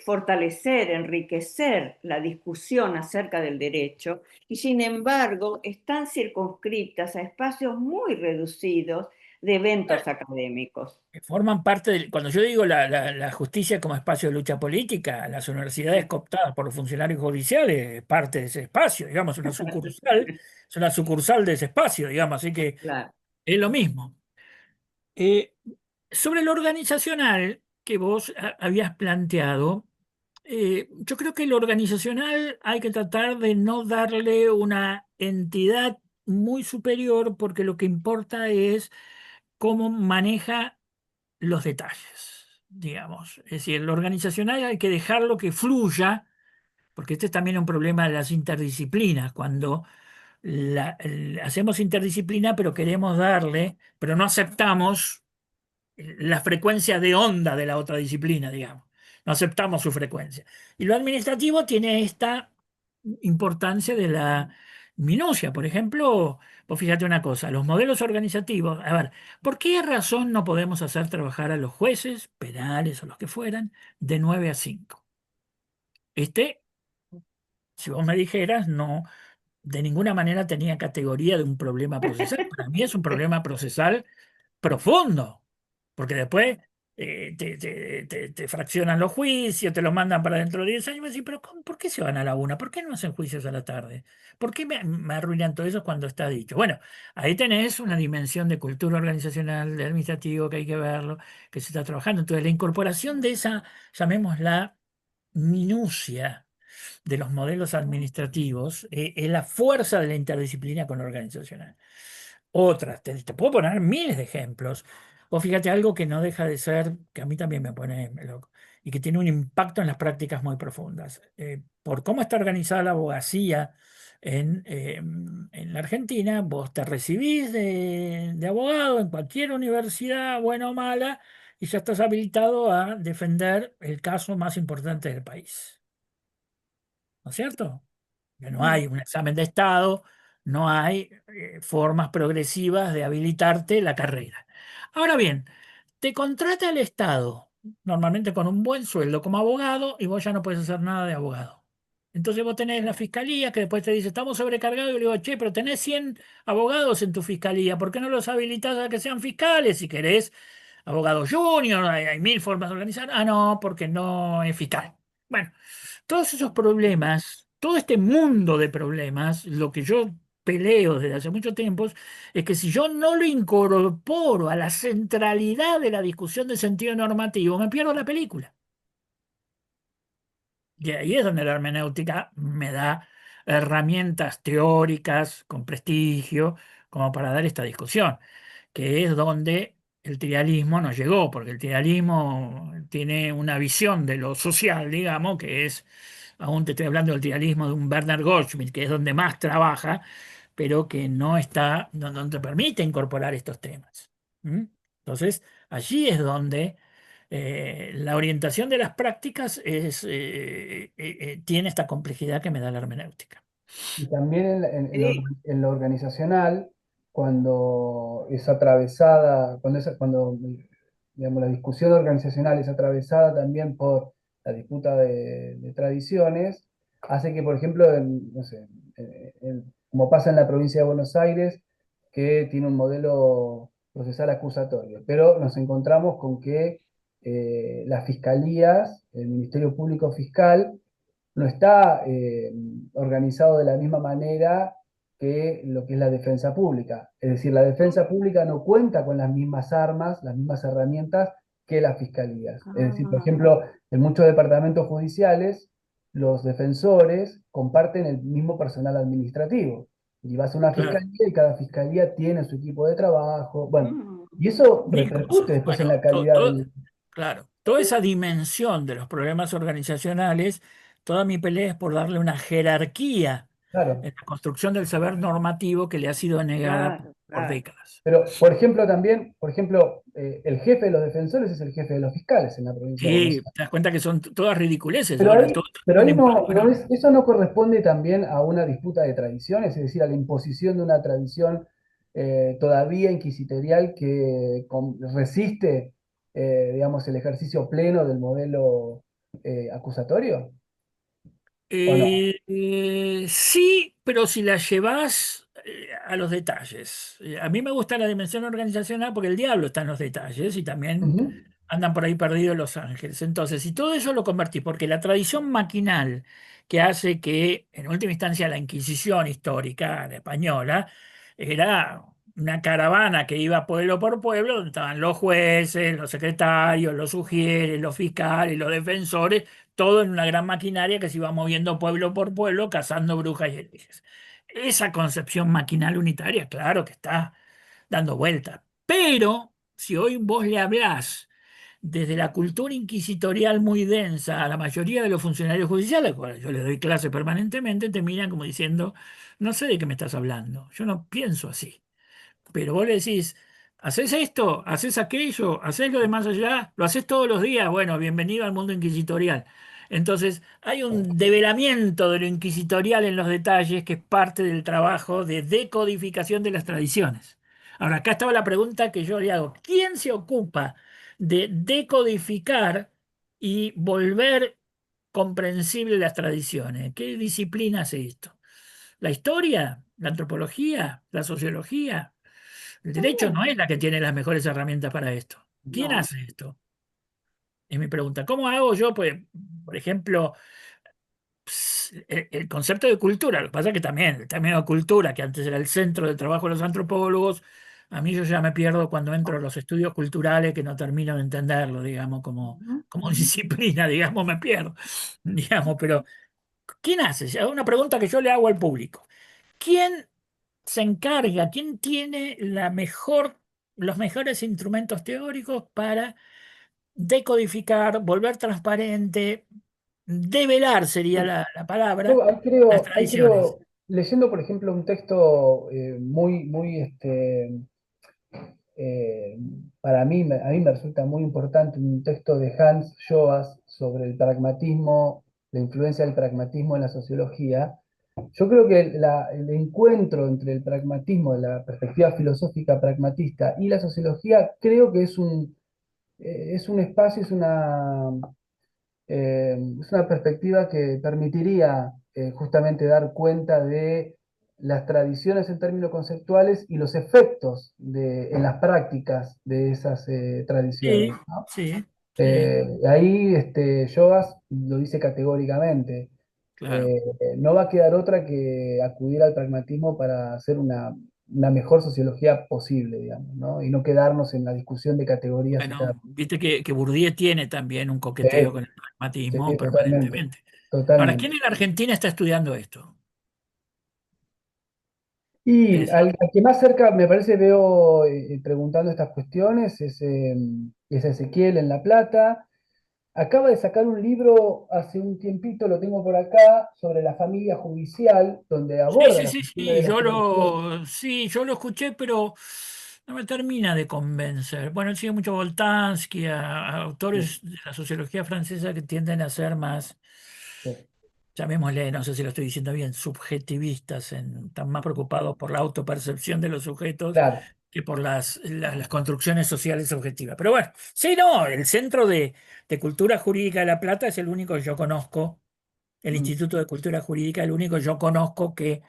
fortalecer, enriquecer la discusión acerca del derecho y sin embargo están circunscritas a espacios muy reducidos de eventos académicos. que forman parte cuando yo digo la justicia como espacio de lucha política, las universidades cooptadas por los funcionarios judiciales, es parte de ese espacio, digamos, es una sucursal de ese espacio, digamos, así que Claro. es lo mismo. Eh, Sobre lo organizacional que vos habías planteado, yo creo que lo organizacional hay que tratar de no darle una entidad muy superior porque lo que importa es cómo maneja los detalles, digamos. Es decir, lo organizacional hay que dejarlo que fluya, porque este es también un problema de las interdisciplinas, cuando hacemos interdisciplina pero queremos darle, pero no aceptamos la frecuencia de onda de la otra disciplina, digamos. No aceptamos su frecuencia. Y lo administrativo tiene esta importancia de la minucia. Por ejemplo, vos fíjate una cosa, los modelos organizativos, a ver, ¿por qué razón no podemos hacer trabajar a los jueces, penales o los que fueran, de 9 a 5? Este, si vos me dijeras, no, de ninguna manera tenía categoría de un problema procesal. Para mí es un problema procesal profundo, porque después te fraccionan los juicios, te los mandan para dentro de 10 años, y me decís, pero ¿por qué se van a la una? ¿Por qué no hacen juicios a la tarde? ¿Por qué me arruinan todo eso cuando está dicho? Bueno, ahí tenés una dimensión de cultura organizacional, de administrativo, que hay que verlo, que se está trabajando. Entonces, la incorporación de esa, llamémosla, minucia de los modelos administrativos, es la fuerza de la interdisciplina con lo organizacional. Otras, te puedo poner miles de ejemplos. O fíjate algo que no deja de ser, que a mí también me pone loco, y que tiene un impacto en las prácticas muy profundas. Por cómo está organizada la abogacía en la Argentina, vos te recibís de abogado en cualquier universidad, buena o mala, y ya estás habilitado a defender el caso más importante del país. ¿No es cierto? Que no hay un examen de estado, no hay formas progresivas de habilitarte la carrera. Ahora bien, te contrata el Estado, normalmente con un buen sueldo como abogado, y vos ya no puedes hacer nada de abogado. Entonces vos tenés la fiscalía que después te dice, estamos sobrecargados, y yo le digo, che, pero tenés 100 abogados en tu fiscalía, ¿por qué no los habilitás a que sean fiscales si querés? Abogado junior, hay mil formas de organizar. Ah, no, porque no es fiscal. Bueno, todos esos problemas, todo este mundo de problemas, lo que yo peleo desde hace mucho tiempo es que si yo no lo incorporo a la centralidad de la discusión de sentido normativo, me pierdo la película. Y ahí es donde la hermenéutica me da herramientas teóricas con prestigio como para dar esta discusión, que es donde el trialismo nos llegó, porque el trialismo tiene una visión de lo social, digamos, que es, aún te estoy hablando del trialismo de un Bernard Goldschmidt, que es donde más trabaja, pero que no está, no te permite incorporar estos temas. ¿Mm? Entonces, allí es donde la orientación de las prácticas tiene esta complejidad que me da la hermenéutica. Y también Sí, en lo organizacional, cuando es atravesada, cuando digamos, la discusión organizacional es atravesada también por la disputa de tradiciones, hace que, por ejemplo, no sé, como pasa en la provincia de Buenos Aires, que tiene un modelo procesal acusatorio, pero nos encontramos con que las fiscalías, el Ministerio Público Fiscal, no está organizado de la misma manera que lo que es la defensa pública. Es decir, la defensa pública no cuenta con las mismas armas, las mismas herramientas que las fiscalías. Es decir, por ah, ejemplo, en muchos departamentos judiciales, los defensores comparten el mismo personal administrativo. Y vas a una Claro. fiscalía y cada fiscalía tiene su equipo de trabajo. Bueno, mm, y eso Mil repercute cosas. después en la Bueno, calidad del... claro, toda esa dimensión de los problemas organizacionales, toda mi pelea es por darle una jerarquía Claro. en la construcción del saber normativo que le ha sido negada claro, por claro. décadas. Pero, por ejemplo, también, por ejemplo, el jefe de los defensores es el jefe de los fiscales en la provincia de Buenos Sí, Aires. te das cuenta que son todas ridiculeces ahora, todo Pero un ahí empaque. no, no Bueno, es, eso no corresponde también a una disputa de tradiciones, es decir, a la imposición de una tradición todavía inquisitorial que resiste, digamos, el ejercicio pleno del modelo acusatorio, ¿o no? sí, pero si la llevas a los detalles. A mí me gusta la dimensión organizacional porque el diablo está en los detalles y también Ujú. andan por ahí perdidos los ángeles. Entonces, si todo eso lo convertís, porque la tradición maquinal que hace que, en última instancia, la Inquisición histórica la española era una caravana que iba pueblo por pueblo, donde estaban los jueces, los secretarios, los sugieres, los fiscales, los defensores, todo en una gran maquinaria que se iba moviendo pueblo por pueblo, cazando brujas y herejes. Esa concepción maquinal unitaria, claro que está dando vueltas. Pero si hoy vos le hablás desde la cultura inquisitorial muy densa a la mayoría de los funcionarios judiciales, a los cuales yo les doy clase permanentemente, te miran como diciendo, no sé de qué me estás hablando, yo no pienso así. Pero vos le decís, ¿haces esto? ¿Haces aquello? ¿Haces lo de más allá? ¿Lo haces todos los días? Bueno, bienvenido al mundo inquisitorial. Entonces, hay un develamiento de lo inquisitorial en los detalles que es parte del trabajo de decodificación de las tradiciones. Ahora, acá estaba la pregunta que yo le hago. ¿Quién se ocupa de decodificar y volver comprensible las tradiciones? ¿Qué disciplina hace esto? ¿La historia? ¿La antropología? ¿La sociología? El derecho no es la que tiene las mejores herramientas para esto. ¿Quién No. hace esto? Es mi pregunta. ¿Cómo hago yo, pues, por ejemplo, el concepto de cultura? Lo que pasa es que también el término de cultura, que antes era el centro del trabajo de los antropólogos, a mí yo ya me pierdo cuando entro a los estudios culturales que no termino de entenderlo, digamos, Ujú. como disciplina, digamos, me pierdo, digamos, pero ¿quién hace? Es una pregunta que yo le hago al público. ¿Quién se encarga, quién tiene los mejores instrumentos teóricos para decodificar, volver transparente, develar sería la palabra, Yo las ahí tradiciones? creo, leyendo por ejemplo un texto muy, eh, para mí, a mí me resulta muy importante un texto de Hans Joas sobre el pragmatismo, la influencia del pragmatismo en la sociología. Yo creo que el encuentro entre el pragmatismo, la perspectiva filosófica pragmatista y la sociología, creo que es un espacio, es una perspectiva que permitiría justamente dar cuenta de las tradiciones en términos conceptuales y los efectos en las prácticas de esas tradiciones, Sí, ¿no? sí, sí, Ahí Joas lo dice categóricamente. claro. No va a quedar otra que acudir al pragmatismo para hacer una mejor sociología posible, digamos, ¿no? Y no quedarnos en la discusión de categorías y tal. Bueno, viste que Bourdieu tiene también un Sí, coqueteo con el pragmatismo sí, totalmente, permanentemente. Ahora, ¿quién totalmente. en la Argentina está estudiando esto? Y Es- al que más cerca me parece veo preguntando estas cuestiones es Ezequiel en La Plata. Acaba de sacar un libro hace un tiempito, lo tengo por acá, sobre la familia judicial, donde Sí, aborda sí, la sí, cuestión de sí, las tradiciones. sí, yo lo escuché, pero no me termina de convencer. Bueno, él sigue mucho Boltanski, a Sí, autores de la sociología francesa que tienden a ser más, sí, llamémosle, no sé si lo estoy diciendo bien, subjetivistas, están más preocupados por la autopercepción de los sujetos claro. que por las construcciones sociales objetivas. Pero bueno, sí, no, el Centro de Cultura Jurídica de La Plata es el único que yo conozco, el Mm, Instituto de Cultura Jurídica, el único que yo conozco que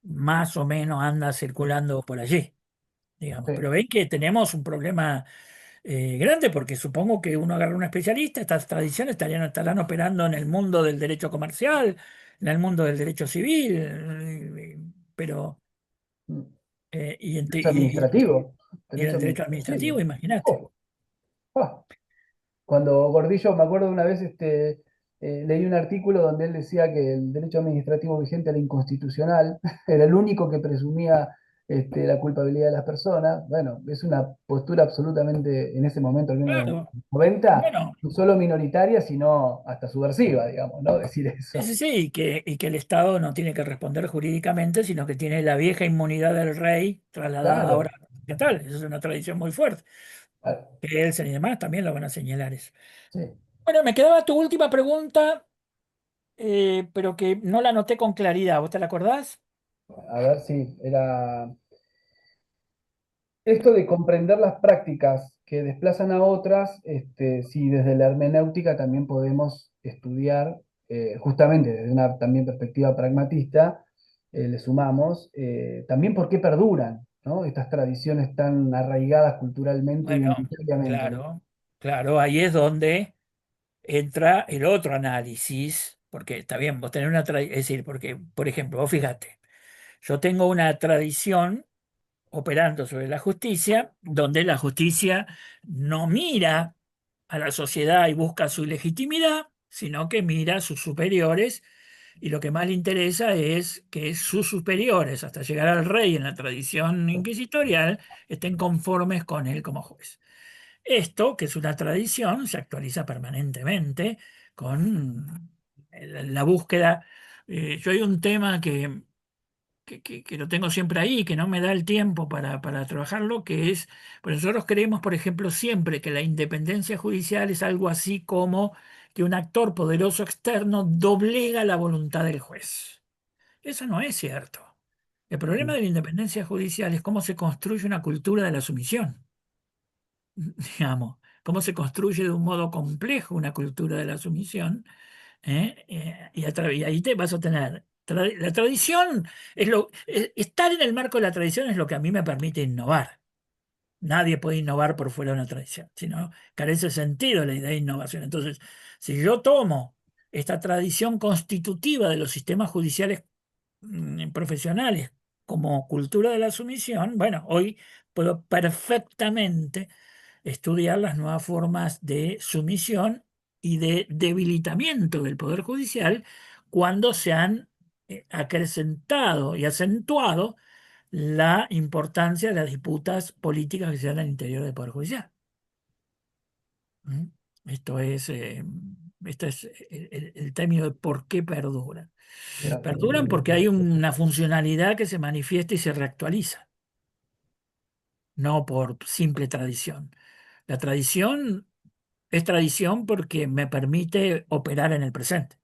más o menos anda circulando por allí, digamos. sí, Pero ven que tenemos un problema grande porque supongo que uno agarra un especialista, estas tradiciones estarán operando en el mundo del derecho comercial, en el mundo del derecho civil, pero mm. y, en, te- Derecho administrativo. y en Derecho el derecho administrativo. administrativo, imagínate. Oh, ah. Cuando Gordillo, me acuerdo de una vez, leí un artículo donde él decía que el derecho administrativo vigente era inconstitucional, era el único que presumía la culpabilidad de las personas. Bueno, es una postura absolutamente, en ese momento, al menos en Claro. los 90, Bueno, no solo minoritaria, sino hasta subversiva, digamos, ¿no? Decir sí, eso. sí, sí, y que el Estado no tiene que responder jurídicamente, sino que tiene la vieja inmunidad del rey trasladada ahora Claro. a tal. Esa es una tradición muy fuerte. Ah, Que Elsen y demás también lo van a señalar eso. sí. Bueno, me quedaba tu última pregunta, pero que no la noté con claridad. ¿Vos te la acordás? A ver si era esto de comprender las prácticas que desplazan a otras, sí, desde la hermenéutica también podemos estudiar, justamente desde una también perspectiva pragmatista, le sumamos, también por qué perduran, ¿no? Estas tradiciones tan arraigadas culturalmente, Bueno, identitariamente, ¿no? claro, claro, ahí es donde entra el otro análisis, porque está bien, vos tenés una tradición, es decir, porque, por ejemplo, vos fíjate, yo tengo una tradición operando sobre la justicia, donde la justicia no mira a la sociedad y busca su legitimidad, sino que mira a sus superiores y lo que más le interesa es que sus superiores, hasta llegar al rey en la tradición inquisitorial, estén conformes con él como juez. Esto, que es una tradición, se actualiza permanentemente con la búsqueda. Yo hay un tema que lo tengo siempre ahí, que no me da el tiempo para trabajarlo, que es, pues nosotros creemos, por ejemplo, siempre que la independencia judicial es algo así como que un actor poderoso externo doblega la voluntad del juez. Eso no es cierto. El problema de la independencia judicial es cómo se construye una cultura de la sumisión, digamos, cómo se construye de un modo complejo una cultura de la sumisión. Y ahí te vas a tener. La tradición estar en el marco de la tradición es lo que a mí me permite innovar. Nadie puede innovar por fuera de una tradición, sino carece sentido la idea de innovación. Entonces, si yo tomo esta tradición constitutiva de los sistemas judiciales profesionales como cultura de la sumisión, bueno, hoy puedo perfectamente estudiar las nuevas formas de sumisión y de debilitamiento del Poder Judicial cuando se han acrecentado y acentuado la importancia de las disputas políticas que se dan al interior del Poder Judicial. ¿Mm? Esto es, este es el término de por qué perduran. Claro. Perduran porque hay una funcionalidad que se manifiesta y se reactualiza, no por simple tradición. La tradición es tradición porque me permite operar en el presente.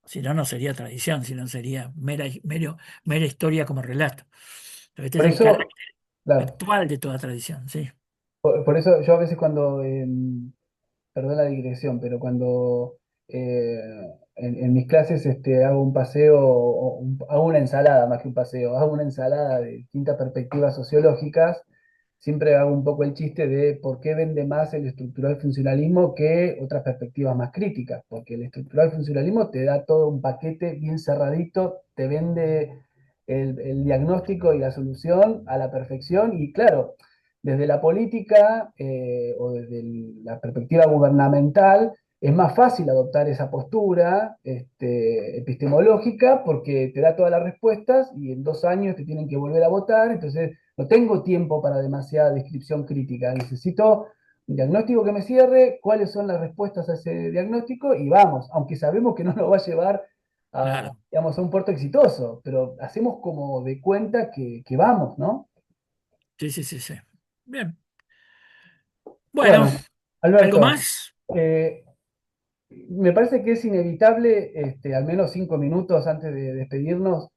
Si no, no sería tradición, sino sería mera historia como relato. Pero este es Por el eso, carácter claro, actual de toda tradición, sí. por eso yo a veces cuando, perdón la digresión, pero cuando eh, en mis clases hago un paseo, hago una ensalada más que un paseo, hago una ensalada de distintas perspectivas sociológicas, siempre hago un poco el chiste de por qué vende más el estructural funcionalismo que otras perspectivas más críticas, porque el estructural funcionalismo te da todo un paquete bien cerradito, te vende el diagnóstico y la solución a la perfección y claro, desde la política o desde la perspectiva gubernamental, es más fácil adoptar esa postura epistemológica porque te da todas las respuestas y en 2 años te tienen que volver a votar, entonces no tengo tiempo para demasiada descripción crítica, necesito un diagnóstico que me cierre, cuáles son las respuestas a ese diagnóstico y vamos, aunque sabemos que no nos va a llevar a, Claro. digamos, a un puerto exitoso, pero hacemos como de cuenta que vamos, ¿no? Sí, sí, sí, sí. Bien. Bueno, Bueno, ¿algo Alberto, más? eh, me parece que es inevitable, al menos 5 minutos antes de despedirnos,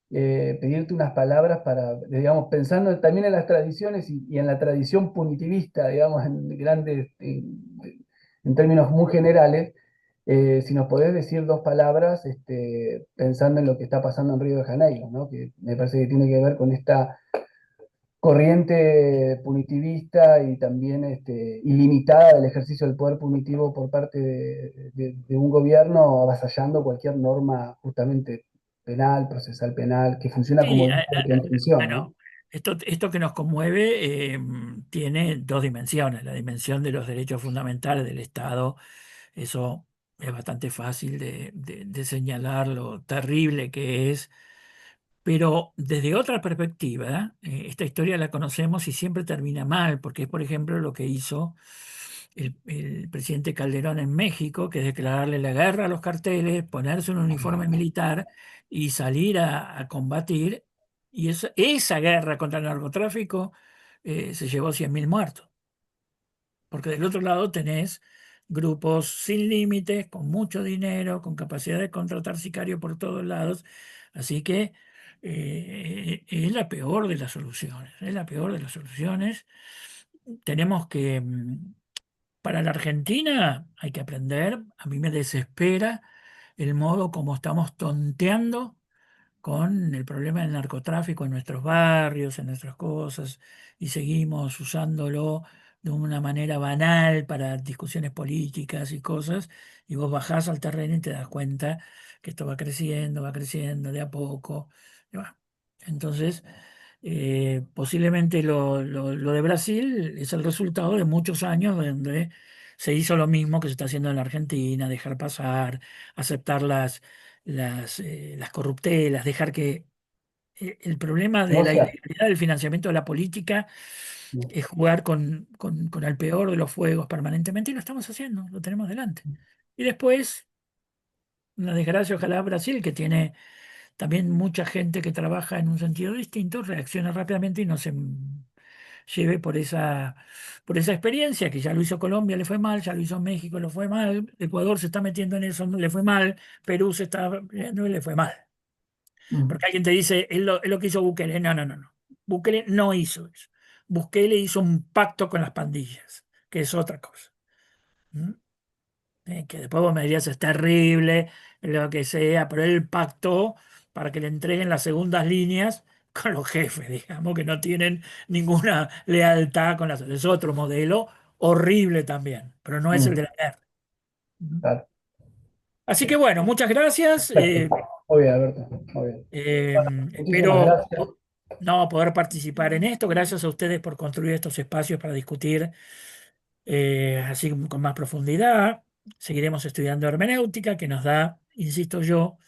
pedirte unas palabras para, digamos, pensando también en las tradiciones y en la tradición punitivista, digamos, en términos muy generales, si nos podés decir 2 palabras, pensando en lo que está pasando en Río de Janeiro, ¿no? Que me parece que tiene que ver con esta corriente punitivista y también ilimitada del ejercicio del poder punitivo por parte de un gobierno avasallando cualquier norma justamente penal, procesal penal, que funciona Sí, como vía de contención, ¿no? bueno, esto que nos conmueve tiene dos dimensiones. La dimensión de los derechos fundamentales del Estado, eso es bastante fácil de señalar lo terrible que es. Pero desde otra perspectiva, esta historia la conocemos y siempre termina mal, porque es, por ejemplo, lo que hizo el presidente Calderón en México, que es declararle la guerra a los carteles, ponerse un uniforme militar y salir a combatir. Y esa guerra contra el narcotráfico se llevó 100.000 muertos, porque del otro lado tenés grupos sin límites, con mucho dinero, con capacidad de contratar sicarios por todos lados. Así que es la peor de las soluciones, es la peor de las soluciones. Tenemos que, para la Argentina hay que aprender, a mí me desespera el modo como estamos tonteando con el problema del narcotráfico en nuestros barrios, en nuestras cosas, y seguimos usándolo de una manera banal para discusiones políticas y cosas, y vos bajás al terreno y te das cuenta que esto va creciendo de a poco. Y bueno, entonces, posiblemente lo de Brasil es el resultado de muchos años donde se hizo lo mismo que se está haciendo en la Argentina, dejar pasar, aceptar las corruptelas, dejar que el problema de la Negociar. ilegalidad del financiamiento de la política es jugar con el peor de los fuegos permanentemente, y lo estamos haciendo, lo tenemos delante. Y después, una desgracia, ojalá Brasil, que tiene también mucha gente que trabaja en un sentido distinto, reaccione rápidamente y no se lleve por esa experiencia, que ya lo hizo Colombia, le fue mal, ya lo hizo México, le fue mal, Ecuador se está metiendo en eso, le fue mal, Perú se está metiendo y le fue mal. Mm, Porque alguien te dice, es lo que hizo Bukele. No, no, no, no. Bukele no hizo eso. Bukele hizo un pacto con las pandillas, que es otra cosa. ¿Mm? Que después vos me dirías, es terrible, lo que sea, pero él pactó para que le entreguen las segundas líneas con los jefes, digamos, que no tienen ninguna lealtad con las... Es otro modelo horrible también, pero no es el de mm, la guerra. ¿Mm? claro. Así que bueno, muchas gracias. Perfecto. Muy bien, Alberto. Muy bien. Muchísimas Espero gracias. no poder participar en esto. Gracias a ustedes por construir estos espacios para discutir así con más profundidad. Seguiremos estudiando hermenéutica, que nos da, insisto yo,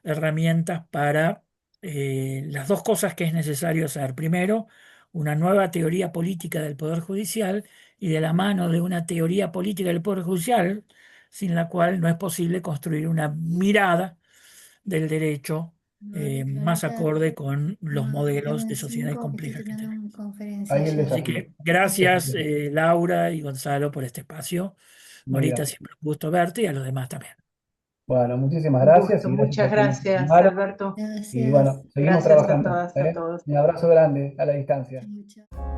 herramientas para las dos cosas que es necesario hacer. Primero, una nueva teoría política del Poder Judicial, y de la mano de una teoría política del Poder Judicial, sin la cual no es posible construir una mirada del derecho Vale, más Clarita, acorde con los nos modelos vemos de en sociedades 5 que estoy complejas que teniendo tenemos. una conferencia Ahí el ya. Así desafío. que gracias, Laura y Gonzalo, por este espacio. Muy Morita, bien. siempre un gusto verte, y a los demás también. Bueno, muchísimas Un gracias gusto, y gracias muchas por quienes se gracias, sumaron. Alberto. Y bueno, Gracias. seguimos Gracias a trabajando, todas, a ¿eh? todos. Un abrazo grande a la distancia. Chao, chao.